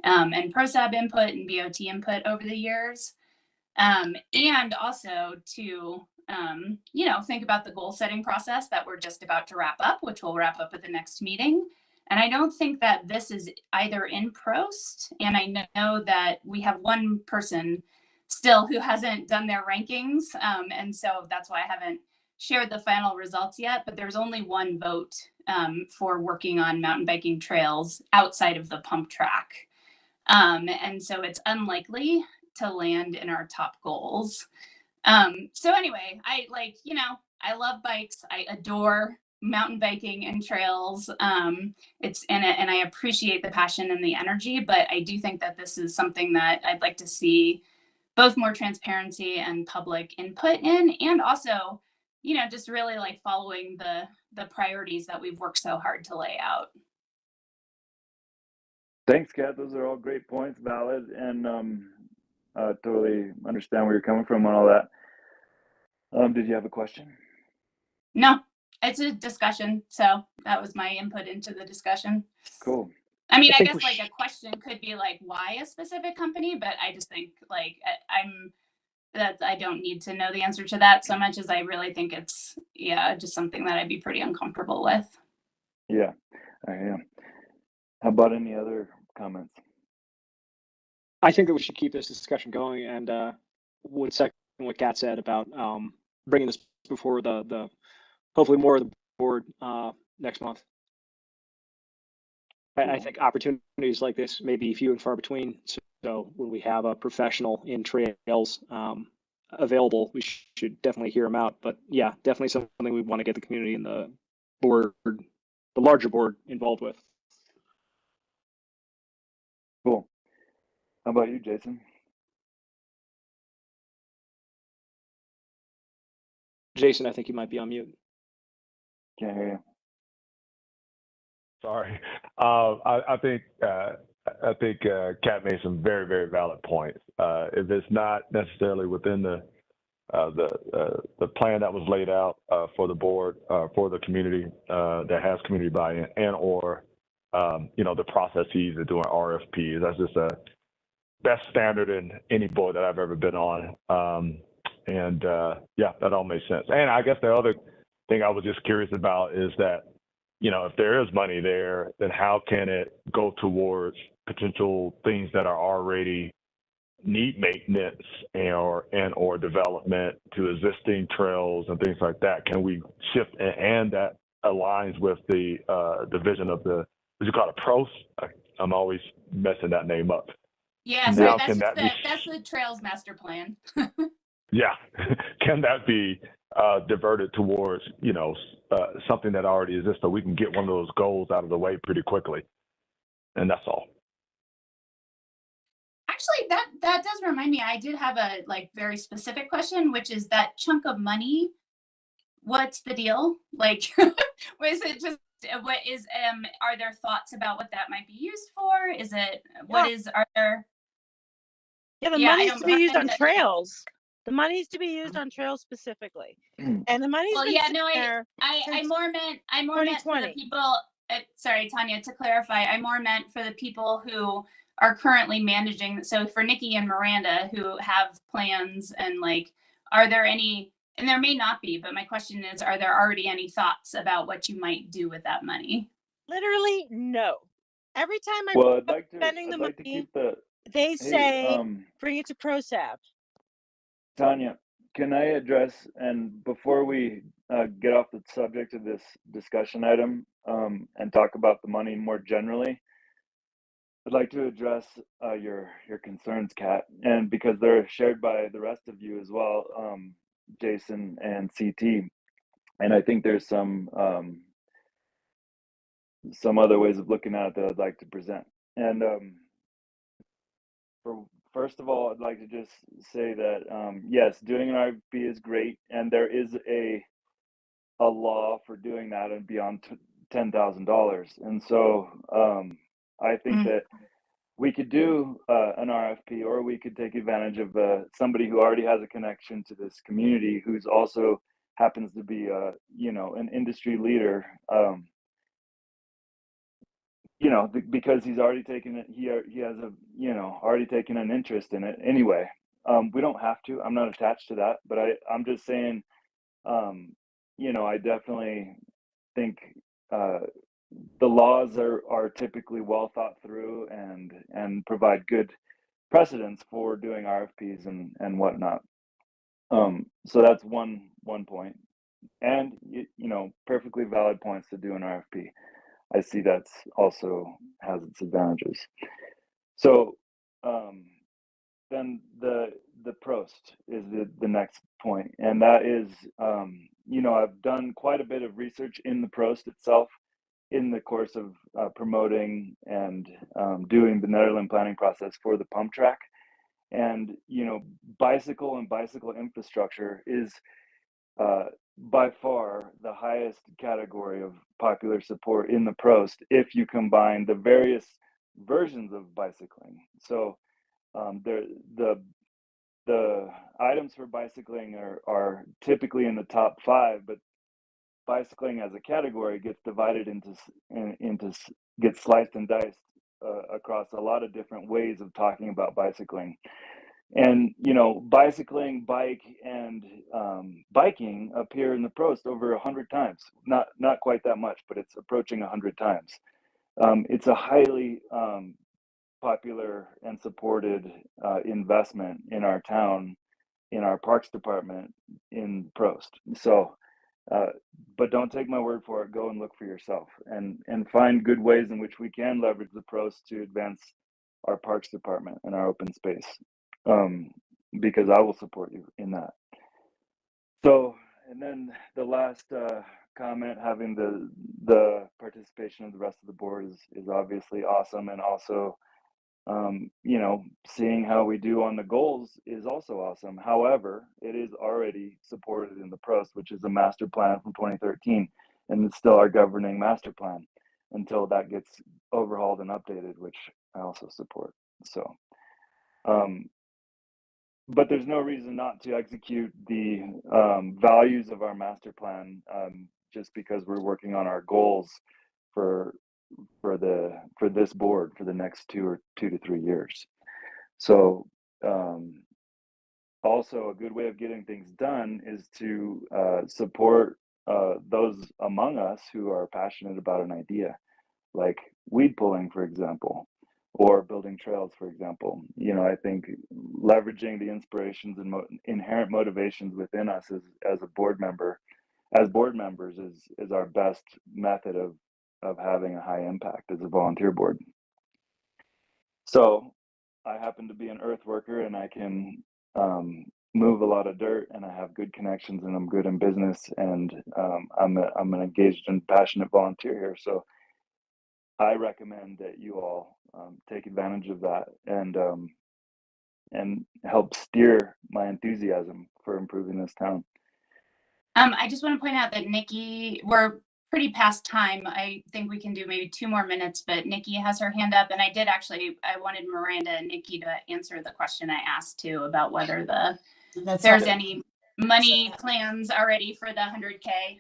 [SPEAKER 2] and PROSAB input and BOT input over the years. And also to, you know, think about the goal setting process that we're just about to wrap up, which we'll wrap up at the next meeting. And I don't think that this is either in PROST, and I know that we have one person still who hasn't done their rankings. And so that's why I haven't shared the final results yet, but there's only one vote for working on mountain biking trails outside of the pump track. And so it's unlikely to land in our top goals. So anyway, I love bikes. I adore mountain biking and trails. And I appreciate the passion and the energy, but I do think that this is something that I'd like to see both more transparency and public input in, and also, you know, just really following the priorities that we've worked so hard to lay out.
[SPEAKER 6] Thanks, Kat. Those are all great points, valid, and totally understand where you're coming from on all that. Did you have a question?
[SPEAKER 2] No, it's a discussion. So that was my input into the discussion.
[SPEAKER 6] Cool.
[SPEAKER 2] I mean, I guess a question could be why a specific company, but I just think I don't need to know the answer to that so much as I really think it's, just something that I'd be pretty uncomfortable with.
[SPEAKER 6] Yeah, I am. How about any other comments?
[SPEAKER 3] I think that we should keep this discussion going, and would second what Kat said about bringing this before the hopefully more of the board next month. I think opportunities like this may be few and far between. So when we have a professional in trails available, we should definitely hear them out. But yeah, definitely something we want to get the community and the board, the larger board, involved with.
[SPEAKER 6] Cool. How about you, Jason?
[SPEAKER 3] Jason, I think you might be on mute.
[SPEAKER 6] Can't hear you.
[SPEAKER 5] Sorry. I think Kat made some very, very valid points. If it's not necessarily within the plan that was laid out for the board, for the community that has community buy-in, and or the processes of doing RFPs, that's just a best standard in any board that I've ever been on. Yeah, that all makes sense. And I guess the other thing I was just curious about is that, if there is money there, then how can it go towards potential things that are already need maintenance and or development to existing trails and things like that? Can we shift and that aligns with the vision of the, what you call it, PROS? I'm always messing that name up.
[SPEAKER 2] Yeah, so that's the Trails Master Plan.
[SPEAKER 5] Yeah, can that be diverted towards something that already exists, so we can get one of those goals out of the way pretty quickly? And that's all.
[SPEAKER 2] Actually, that does remind me. I did have a very specific question, which is that chunk of money. What's the deal? Was it just what is? Are there thoughts about what that might be used for? Is it Are there?
[SPEAKER 8] Yeah, the money's to be used on trails. The money's to be used on trails specifically, and the money's
[SPEAKER 2] I more meant for the people. Sorry, Tanya, to clarify, I more meant for the people who are currently managing. So for Nikki and Miranda, who have plans and are there any? And there may not be, but my question is, are there already any thoughts about what you might do with that money?
[SPEAKER 8] Literally, no. Every time I'm spending the money, they say, bring it to PROSAB.
[SPEAKER 6] Tanya, can I address, and before we get off the subject of this discussion item and talk about the money more generally, I'd like to address your concerns, Kat, and because they're shared by the rest of you as well, Jason and CT, and I think there's some other ways of looking at it that I'd like to present. And first of all, I'd like to just say that yes, doing an RFP is great, and there is a law for doing that and beyond $10,000. And so I think that we could do an RFP, or we could take advantage of somebody who already has a connection to this community, who's also happens to be an industry leader. Because he's already taken it, he has already taken an interest in it anyway. We don't have to. I'm not attached to that, but I'm just saying, I definitely think the laws are typically well thought through and provide good precedents for doing RFPs and whatnot. So that's one point, and perfectly valid points to do an RFP. I see that's also has its advantages. So then the PROST is the next point, and that is I've done quite a bit of research in the PROST itself in the course of promoting and doing the Nederland planning process for the pump track, and bicycle and bicycle infrastructure is by far the highest category of popular support in the PROST if you combine the various versions of bicycling. So the items for bicycling are typically in the top 5, but bicycling as a category gets divided gets sliced and diced across a lot of different ways of talking about bicycling. And bicycling, bike, and biking appear in the PROST over 100 times. Not quite that much, but it's approaching 100 times. It's a highly popular and supported investment in our town in our parks department in Prost. So, but don't take my word for it. Go and look for yourself and find good ways in which we can leverage the Prost to advance our parks department and our open space, because I will support you in that. So, and then the last comment, having the participation of the rest of the board is obviously awesome, and also, you know, seeing how we do on the goals is also awesome. However, it is already supported in the Prost, which is a master plan from 2013, and it's still our governing master plan until that gets overhauled and updated, which I also support. So, but there's no reason not to execute the values of our master plan, just because we're working on our goals for this board for the next 2 to 3 years. So also a good way of getting things done is to support those among us who are passionate about an idea, like weed pulling, for example, or building trails, for example. You know, I think leveraging the inspirations and inherent motivations within us as board members is our best method of having a high impact as a volunteer board. So I happen to be an earth worker, and I can move a lot of dirt, and I have good connections, and I'm good in business, and I'm an engaged and passionate volunteer here. So I recommend that you all take advantage of that and help steer my enthusiasm for improving this town.
[SPEAKER 2] I just want to point out that Nikki, we're pretty past time. I think we can do maybe 2 more minutes, but Nikki has her hand up, and I wanted Miranda and Nikki to answer the question I asked too about whether there's any money plans already for the 100K.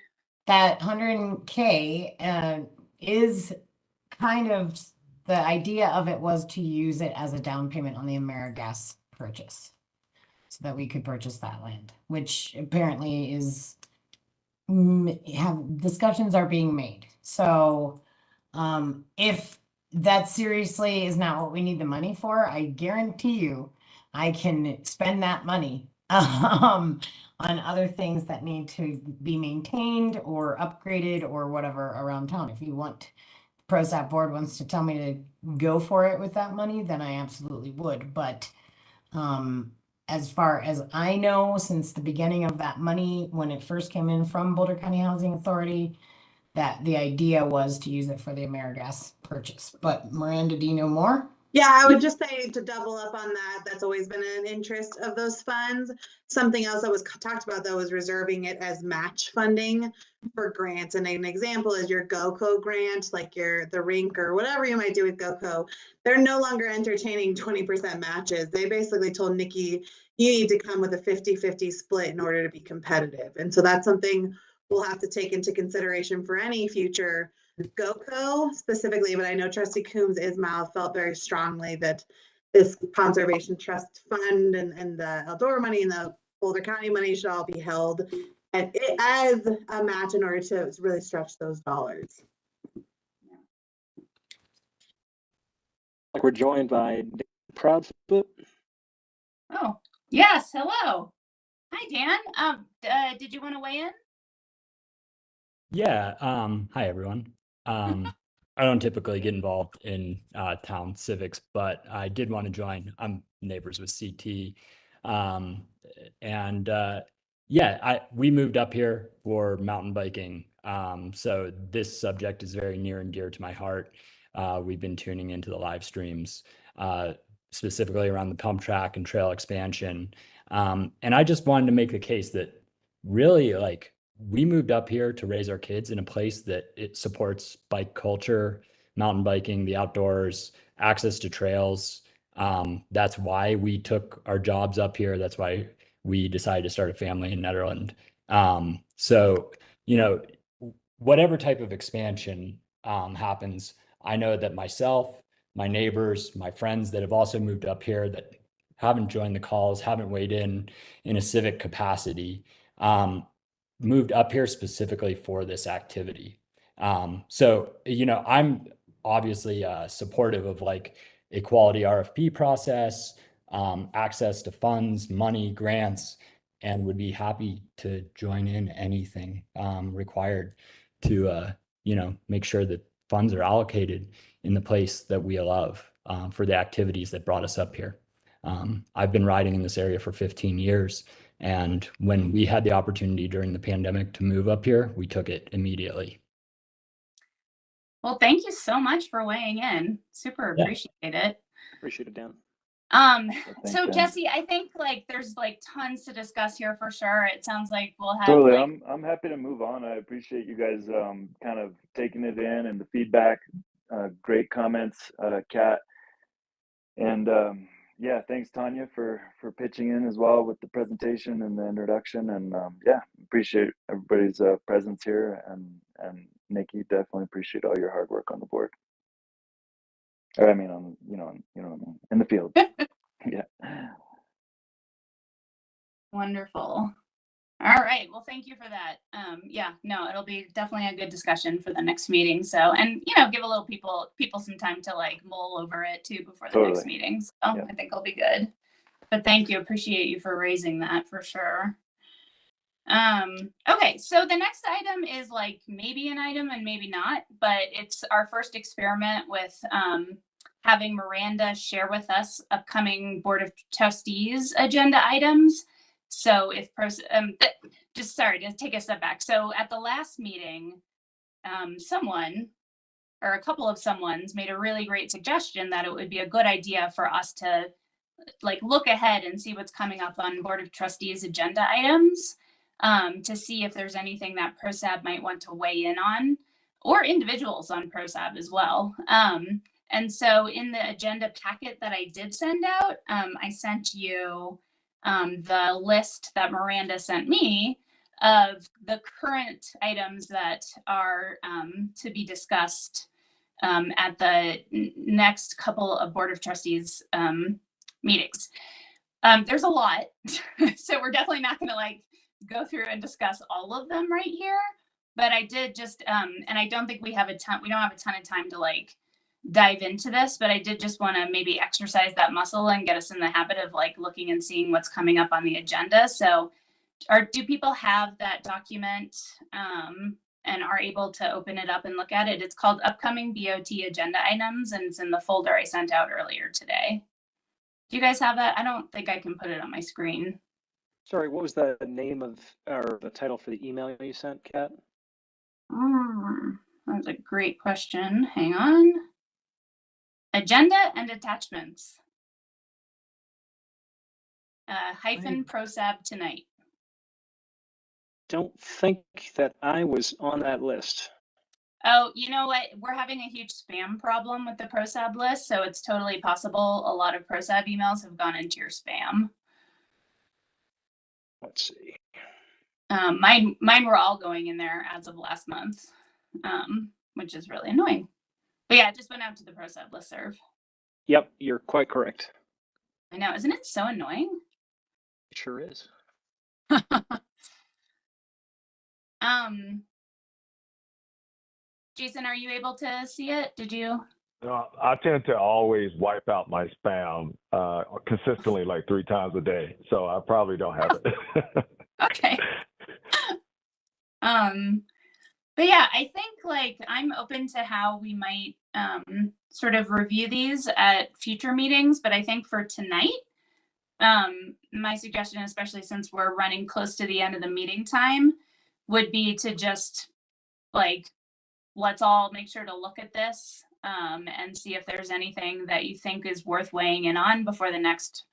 [SPEAKER 1] That 100K is kind of, the idea of it was to use it as a down payment on the AmeriGas purchase, so that we could purchase that land, which apparently is discussions are being made. So if that seriously is not what we need the money for, I guarantee you I can spend that money on other things that need to be maintained or upgraded or whatever around town. If you want, PROSAB board wants to tell me to go for it with that money, then I absolutely would. But as far as I know, since the beginning of that money, when it first came in from Boulder County Housing Authority, that the idea was to use it for the AmeriGas purchase. But Miranda, do you know more?
[SPEAKER 7] Yeah, I would just say to double up on that, that's always been an interest of those funds. Something else that was talked about, though, is reserving it as match funding for grants. And an example is your GoCo grant, like the rink or whatever you might do with GoCo. They're no longer entertaining 20% matches. They basically told Nikki, you need to come with a 50-50 split in order to be competitive. And so that's something we'll have to take into consideration for any future GoCo specifically, but I know Trustee Coombs Ismail felt very strongly that this Conservation Trust Fund and the Eldora money and the Boulder County money should all be held as a match in order to really stretch those dollars.
[SPEAKER 3] Like we're joined by Proudfoot.
[SPEAKER 2] Oh, yes. Hello. Hi, Dan. Did you want to weigh in?
[SPEAKER 9] Yeah. Hi, everyone. I don't typically get involved in town civics, but I did want to join. I'm neighbors with CT. We moved up here for mountain biking. So this subject is very near and dear to my heart. We've been tuning into the live streams, specifically around the pump track and trail expansion. And I just wanted to make the case that really, like, we moved up here to raise our kids in a place that it supports bike culture, mountain biking, the outdoors, access to trails. That's why we took our jobs up here. That's why we decided to start a family in Nederland. So, you know, whatever type of expansion happens, I know that myself, my neighbors, my friends that have also moved up here that haven't joined the calls, haven't weighed in a civic capacity, moved up here specifically for this activity. So, you know, I'm obviously supportive of like a quality RFP process, access to funds, money, grants, and would be happy to join in anything required to make sure that funds are allocated in the place that we love for the activities that brought us up here. I've been riding in this area for 15 years, and when we had the opportunity during the pandemic to move up here, we took it immediately.
[SPEAKER 2] Well, thank you so much for weighing in. Super appreciate it.
[SPEAKER 3] Appreciate it, Dan.
[SPEAKER 2] So Jesse, I think like there's like tons to discuss here for sure. It sounds like we'll have
[SPEAKER 6] Totally.
[SPEAKER 2] like,
[SPEAKER 6] I'm happy to move on. I appreciate you guys kind of taking it in and the feedback. Great comments, Kat. And yeah, thanks Tanya for pitching in as well with the presentation and the introduction. And yeah, appreciate everybody's presence here. And Nikki, definitely appreciate all your hard work on the board. Or I mean, on in the field. Yeah.
[SPEAKER 2] wonderful. All right. Well, thank you for that. Yeah, no, it'll be definitely a good discussion for the next meeting. So, and give a little people some time to like mull over it too before the next meeting. So yeah. I think it'll be good. But thank you. Appreciate you for raising that for sure. Okay, so the next item is like maybe an item and maybe not, but it's our first experiment with having Miranda share with us upcoming Board of Trustees agenda items. So if just sorry to take a step back. So at the last meeting, someone or a couple of someones made a really great suggestion that it would be a good idea for us to like look ahead and see what's coming up on Board of Trustees agenda items to see if there's anything that PROSAB might want to weigh in on, or individuals on PROSAB as well. And so in the agenda packet that I did send out, I sent you the list that Miranda sent me of the current items that are to be discussed at the next couple of Board of Trustees meetings. There's a lot, so we're definitely not going to like go through and discuss all of them right here. But I did just, and I don't think we don't have a ton of time to like dive into this, but I did just want to maybe exercise that muscle and get us in the habit of like looking and seeing what's coming up on the agenda. So do people have that document and are able to open it up and look at it? It's called Upcoming BOT Agenda Items, and it's in the folder I sent out earlier today. Do you guys have that? I don't think I can put it on my screen.
[SPEAKER 3] Sorry, what was the name of, or the title for the email you sent, Kat?
[SPEAKER 2] That's a great question. Hang on. Agenda and attachments. Hyphen PROSAB tonight.
[SPEAKER 3] Don't think that I was on that list.
[SPEAKER 2] Oh, you know what? We're having a huge spam problem with the PROSAB list, so it's totally possible a lot of PROSAB emails have gone into your spam.
[SPEAKER 3] Let's see.
[SPEAKER 2] Mine were all going in there as of last month, which is really annoying. But yeah, it just went out to the PROSAB listserv.
[SPEAKER 3] Yep, you're quite correct.
[SPEAKER 2] I know, isn't it so annoying?
[SPEAKER 3] It sure is.
[SPEAKER 2] Jason, are you able to see it? Did you?
[SPEAKER 5] I tend to always wipe out my spam consistently, like 3 times a day. So I probably don't have it.
[SPEAKER 2] Okay. But yeah, I think like I'm open to how we might sort of review these at future meetings, but I think for tonight, my suggestion, especially since we're running close to the end of the meeting time, would be to just like, let's all make sure to look at this and see if there's anything that you think is worth weighing in on before the next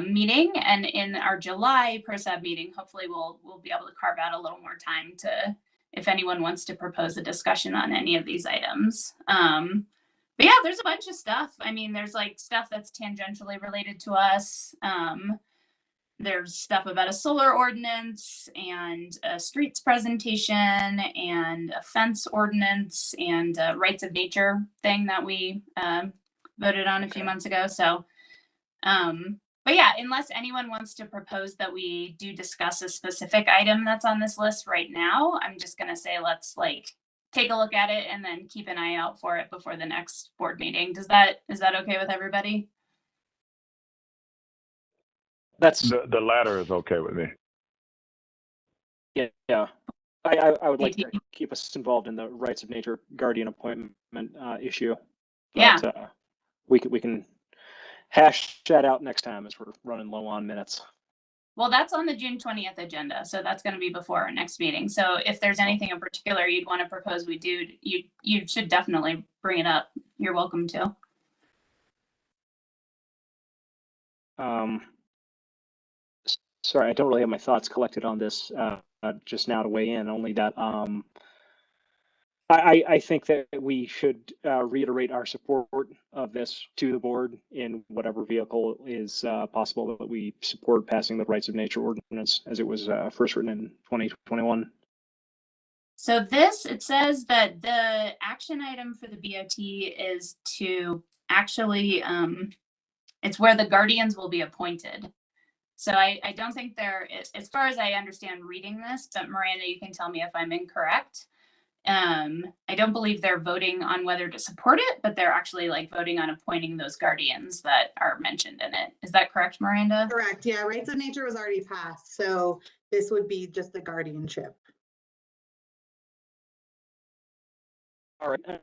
[SPEAKER 2] meeting. And in our July PROSAB meeting, hopefully we'll be able to carve out a little more time to, if anyone wants to propose a discussion on any of these items. But yeah, there's a bunch of stuff. I mean, there's like stuff that's tangentially related to us. There's stuff about a solar ordinance and a streets presentation and a fence ordinance and a rights of nature thing that we voted on a few months ago. So, but yeah, unless anyone wants to propose that we do discuss a specific item that's on this list right now, I'm just going to say, let's like take a look at it and then keep an eye out for it before the next board meeting. Is that okay with everybody?
[SPEAKER 3] That's
[SPEAKER 5] The latter is okay with me.
[SPEAKER 3] yeah. I would like to keep us involved in the rights of nature guardian appointment issue. But,
[SPEAKER 2] Yeah.
[SPEAKER 3] we can hash that out next time as we're running low on minutes.
[SPEAKER 2] Well, that's on the June 20th agenda, so that's going to be before our next meeting. So if there's anything in particular you'd want to propose we do, you should definitely bring it up. You're welcome to.
[SPEAKER 3] Sorry, I don't really have my thoughts collected on this just now to weigh in. Only that I think that we should reiterate our support of this to the board in whatever vehicle is possible, that we support passing the rights of nature ordinance as it was first written in 2021.
[SPEAKER 2] So it says that the action item for the BOT is to actually, it's where the guardians will be appointed. So I don't think as far as I understand reading this, but Miranda, you can tell me if I'm incorrect. I don't believe they're voting on whether to support it, but they're actually like voting on appointing those guardians that are mentioned in it. Is that correct, Miranda?
[SPEAKER 7] Correct. Yeah, rights of nature was already passed, so this would be just the guardianship.
[SPEAKER 3] All right.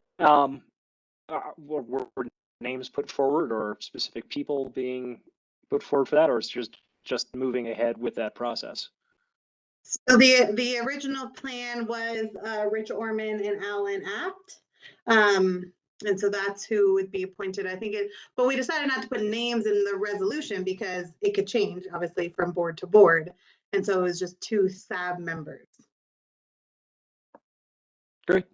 [SPEAKER 3] Were names put forward or specific people being put forward for that, or is it just moving ahead with that process?
[SPEAKER 7] So the original plan was Rich Orman and Alan Apt. And so that's who would be appointed. But we decided not to put names in the resolution because it could change, obviously, from board to board. And so it was just 2 SAB members.
[SPEAKER 3] Great.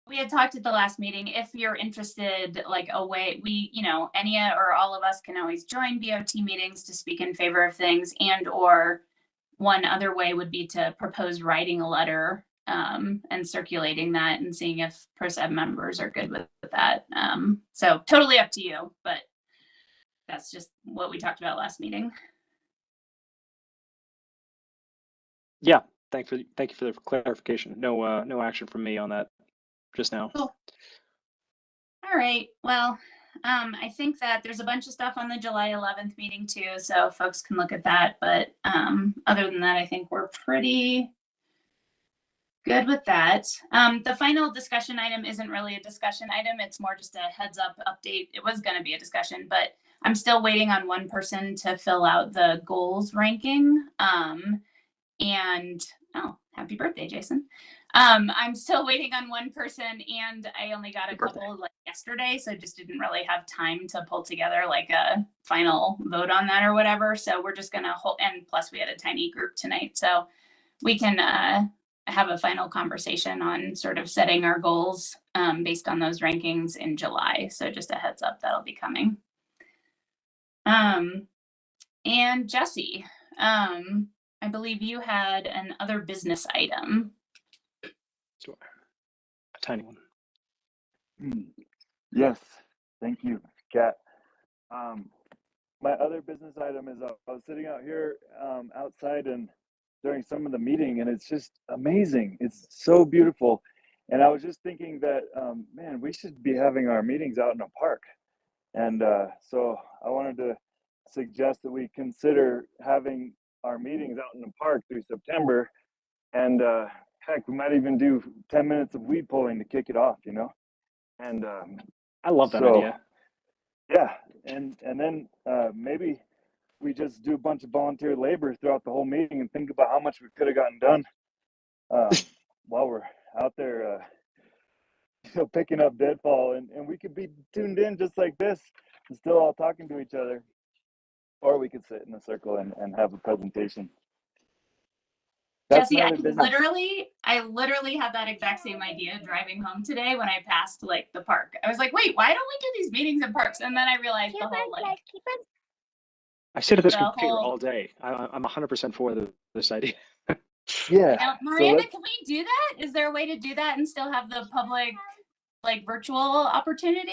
[SPEAKER 2] We had talked at the last meeting, if you're interested, like a way any or all of us can always join BOT meetings to speak in favor of things, and or one other way would be to propose writing a letter and circulating that and seeing if PROSAB members are good with that. So totally up to you, but that's just what we talked about last meeting.
[SPEAKER 3] Yeah, thank you for the clarification. No action from me on that just now.
[SPEAKER 2] Cool. All right. Well, I think that there's a bunch of stuff on the July 11th meeting too, so folks can look at that. But other than that, I think we're pretty good with that. The final discussion item isn't really a discussion item. It's more just a heads up update. It was going to be a discussion, but I'm still waiting on one person to fill out the goals ranking. And oh, happy birthday, Jason. I'm still waiting on one person, and I only got a couple like yesterday, so just didn't really have time to pull together like a final vote on that or whatever. So we're just gonna hold, and plus we had a tiny group tonight, so we can have a final conversation on sort of setting our goals based on those rankings in July. So just a heads up, that'll be coming. And Jesse, I believe you had an other business item.
[SPEAKER 3] Sure. A tiny one.
[SPEAKER 6] Yes, thank you, Kat. My other business item is I was sitting out here outside and during some of the meeting, and it's just amazing. It's so beautiful. And I was just thinking that, man, we should be having our meetings out in a park. And so I wanted to suggest that we consider having our meetings out in the park through September. And heck, we might even do 10 minutes of weed pulling to kick it off, And
[SPEAKER 3] I love that idea.
[SPEAKER 6] Yeah, and then maybe we just do a bunch of volunteer labor throughout the whole meeting and think about how much we could have gotten done while we're out there, picking up deadfall, and we could be tuned in just like this and still all talking to each other, or we could sit in a circle and have a presentation. That's
[SPEAKER 2] Jesse, I literally had that exact same idea driving home today when I passed like the park. I was like, wait, why don't we do these meetings in parks? And then I realized the whole like.
[SPEAKER 3] I sit at this computer all day. I'm 100% for this idea.
[SPEAKER 6] Yeah.
[SPEAKER 2] Now, Miranda, can we do that? Is there a way to do that and still have the public like virtual opportunity?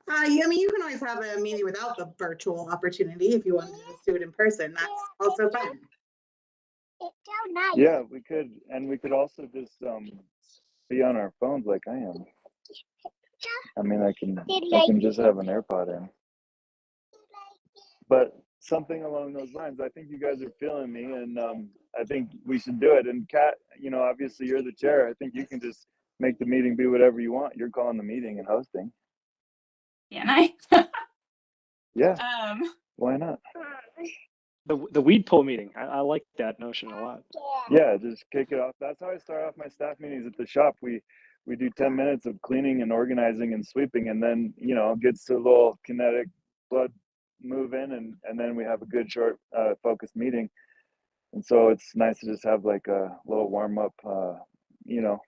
[SPEAKER 7] I mean, you can always have a meeting without the virtual opportunity if you want to just do it in person. That's also fine.
[SPEAKER 8] It's so nice.
[SPEAKER 6] Yeah, we could, and we could also just be on our phones like I am. I mean, I can just have an AirPod in. but something along those lines. I think you guys are feeling me, and I think we should do it. And Kat, you know, obviously you're the chair. I think you can just make the meeting be whatever you want. You're calling the meeting and hosting.
[SPEAKER 2] Can I?
[SPEAKER 6] Yeah,
[SPEAKER 2] Um,
[SPEAKER 6] why not?
[SPEAKER 3] The weed pull meeting. I like that notion a lot.
[SPEAKER 6] Yeah, just kick it off. That's how I start off my staff meetings at the shop. We do 10 minutes of cleaning and organizing and sweeping, and then, you know, gets to a little kinetic blood move in, and then we have a good short focused meeting. And so it's nice to just have like a little warm up. You know,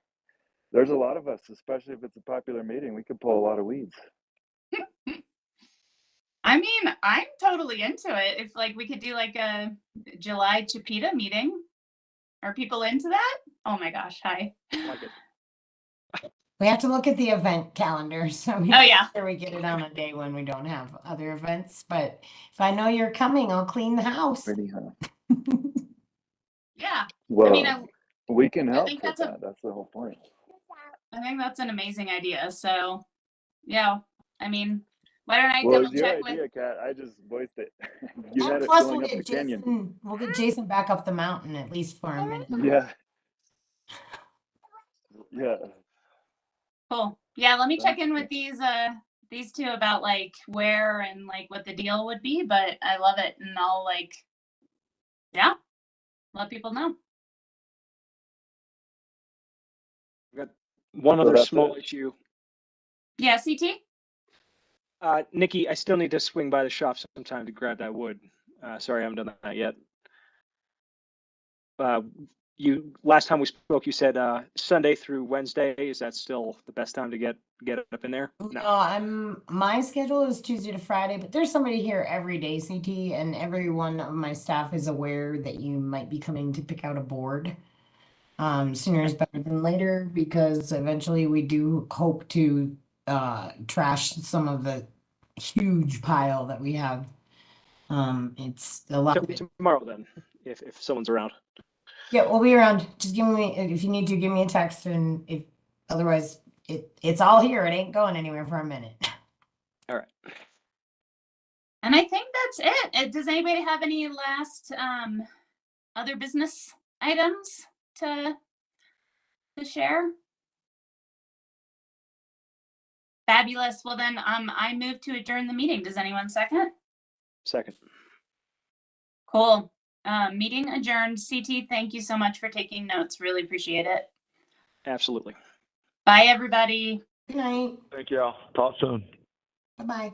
[SPEAKER 6] there's a lot of us, especially if it's a popular meeting, we could pull a lot of weeds.
[SPEAKER 2] I mean, I'm totally into it. If like we could do like a July Chipita meeting. Are people into that? Oh my gosh, hi.
[SPEAKER 3] I like it.
[SPEAKER 1] We have to look at the event calendar, so we
[SPEAKER 2] Oh yeah.
[SPEAKER 1] sure we get it on a day when we don't have other events. But if I know you're coming, I'll clean the house.
[SPEAKER 6] Pretty, huh?
[SPEAKER 2] Yeah.
[SPEAKER 6] Well,
[SPEAKER 2] I mean,
[SPEAKER 6] we can help
[SPEAKER 2] think
[SPEAKER 6] with
[SPEAKER 2] that's
[SPEAKER 6] that. That's the whole point.
[SPEAKER 2] I think that's an amazing idea. So yeah, I mean, why don't I
[SPEAKER 6] Well,
[SPEAKER 2] double
[SPEAKER 6] it's your
[SPEAKER 2] check
[SPEAKER 6] idea,
[SPEAKER 2] with
[SPEAKER 6] Kat. I just voiced it. You
[SPEAKER 1] And
[SPEAKER 6] had it
[SPEAKER 1] plus,
[SPEAKER 6] going up the canyon.
[SPEAKER 1] We'll get Jason back up the mountain at least for a minute.
[SPEAKER 6] Yeah. Yeah.
[SPEAKER 2] cool. Yeah, let me check
[SPEAKER 6] Sounds
[SPEAKER 2] in with these two about like where and like what the deal would be, but I love it and I'll like yeah, let people know.
[SPEAKER 3] I've got one
[SPEAKER 6] So
[SPEAKER 3] other
[SPEAKER 6] that's
[SPEAKER 3] small
[SPEAKER 6] it?
[SPEAKER 3] issue.
[SPEAKER 2] Yeah, CT?
[SPEAKER 3] Nikki, I still need to swing by the shop sometime to grab that wood. Sorry, I haven't done that yet. Last time we spoke, you said Sunday through Wednesday. Is that still the best time to get it up in there?
[SPEAKER 1] No, my schedule is Tuesday to Friday, but there's somebody here every day, CT, and every one of my staff is aware that you might be coming to pick out a board. Sooner is better than later because eventually we do hope to trash some of the huge pile that we have. It's a lot of it.
[SPEAKER 3] Tomorrow then, if someone's around.
[SPEAKER 1] Yeah, we'll be around. Just give me, if you need to, give me a text, and if otherwise, it's all here. It ain't going anywhere for a minute.
[SPEAKER 3] All right.
[SPEAKER 2] And I think that's it. Does anybody have any last other business items to share? Fabulous. Well then I move to adjourn the meeting. Does anyone second?
[SPEAKER 3] Second.
[SPEAKER 2] Cool. Meeting adjourned. CT, thank you so much for taking notes. Really appreciate it.
[SPEAKER 3] Absolutely.
[SPEAKER 2] Bye everybody.
[SPEAKER 1] Good night.
[SPEAKER 5] Thank y'all. Talk soon.
[SPEAKER 1] Bye-bye.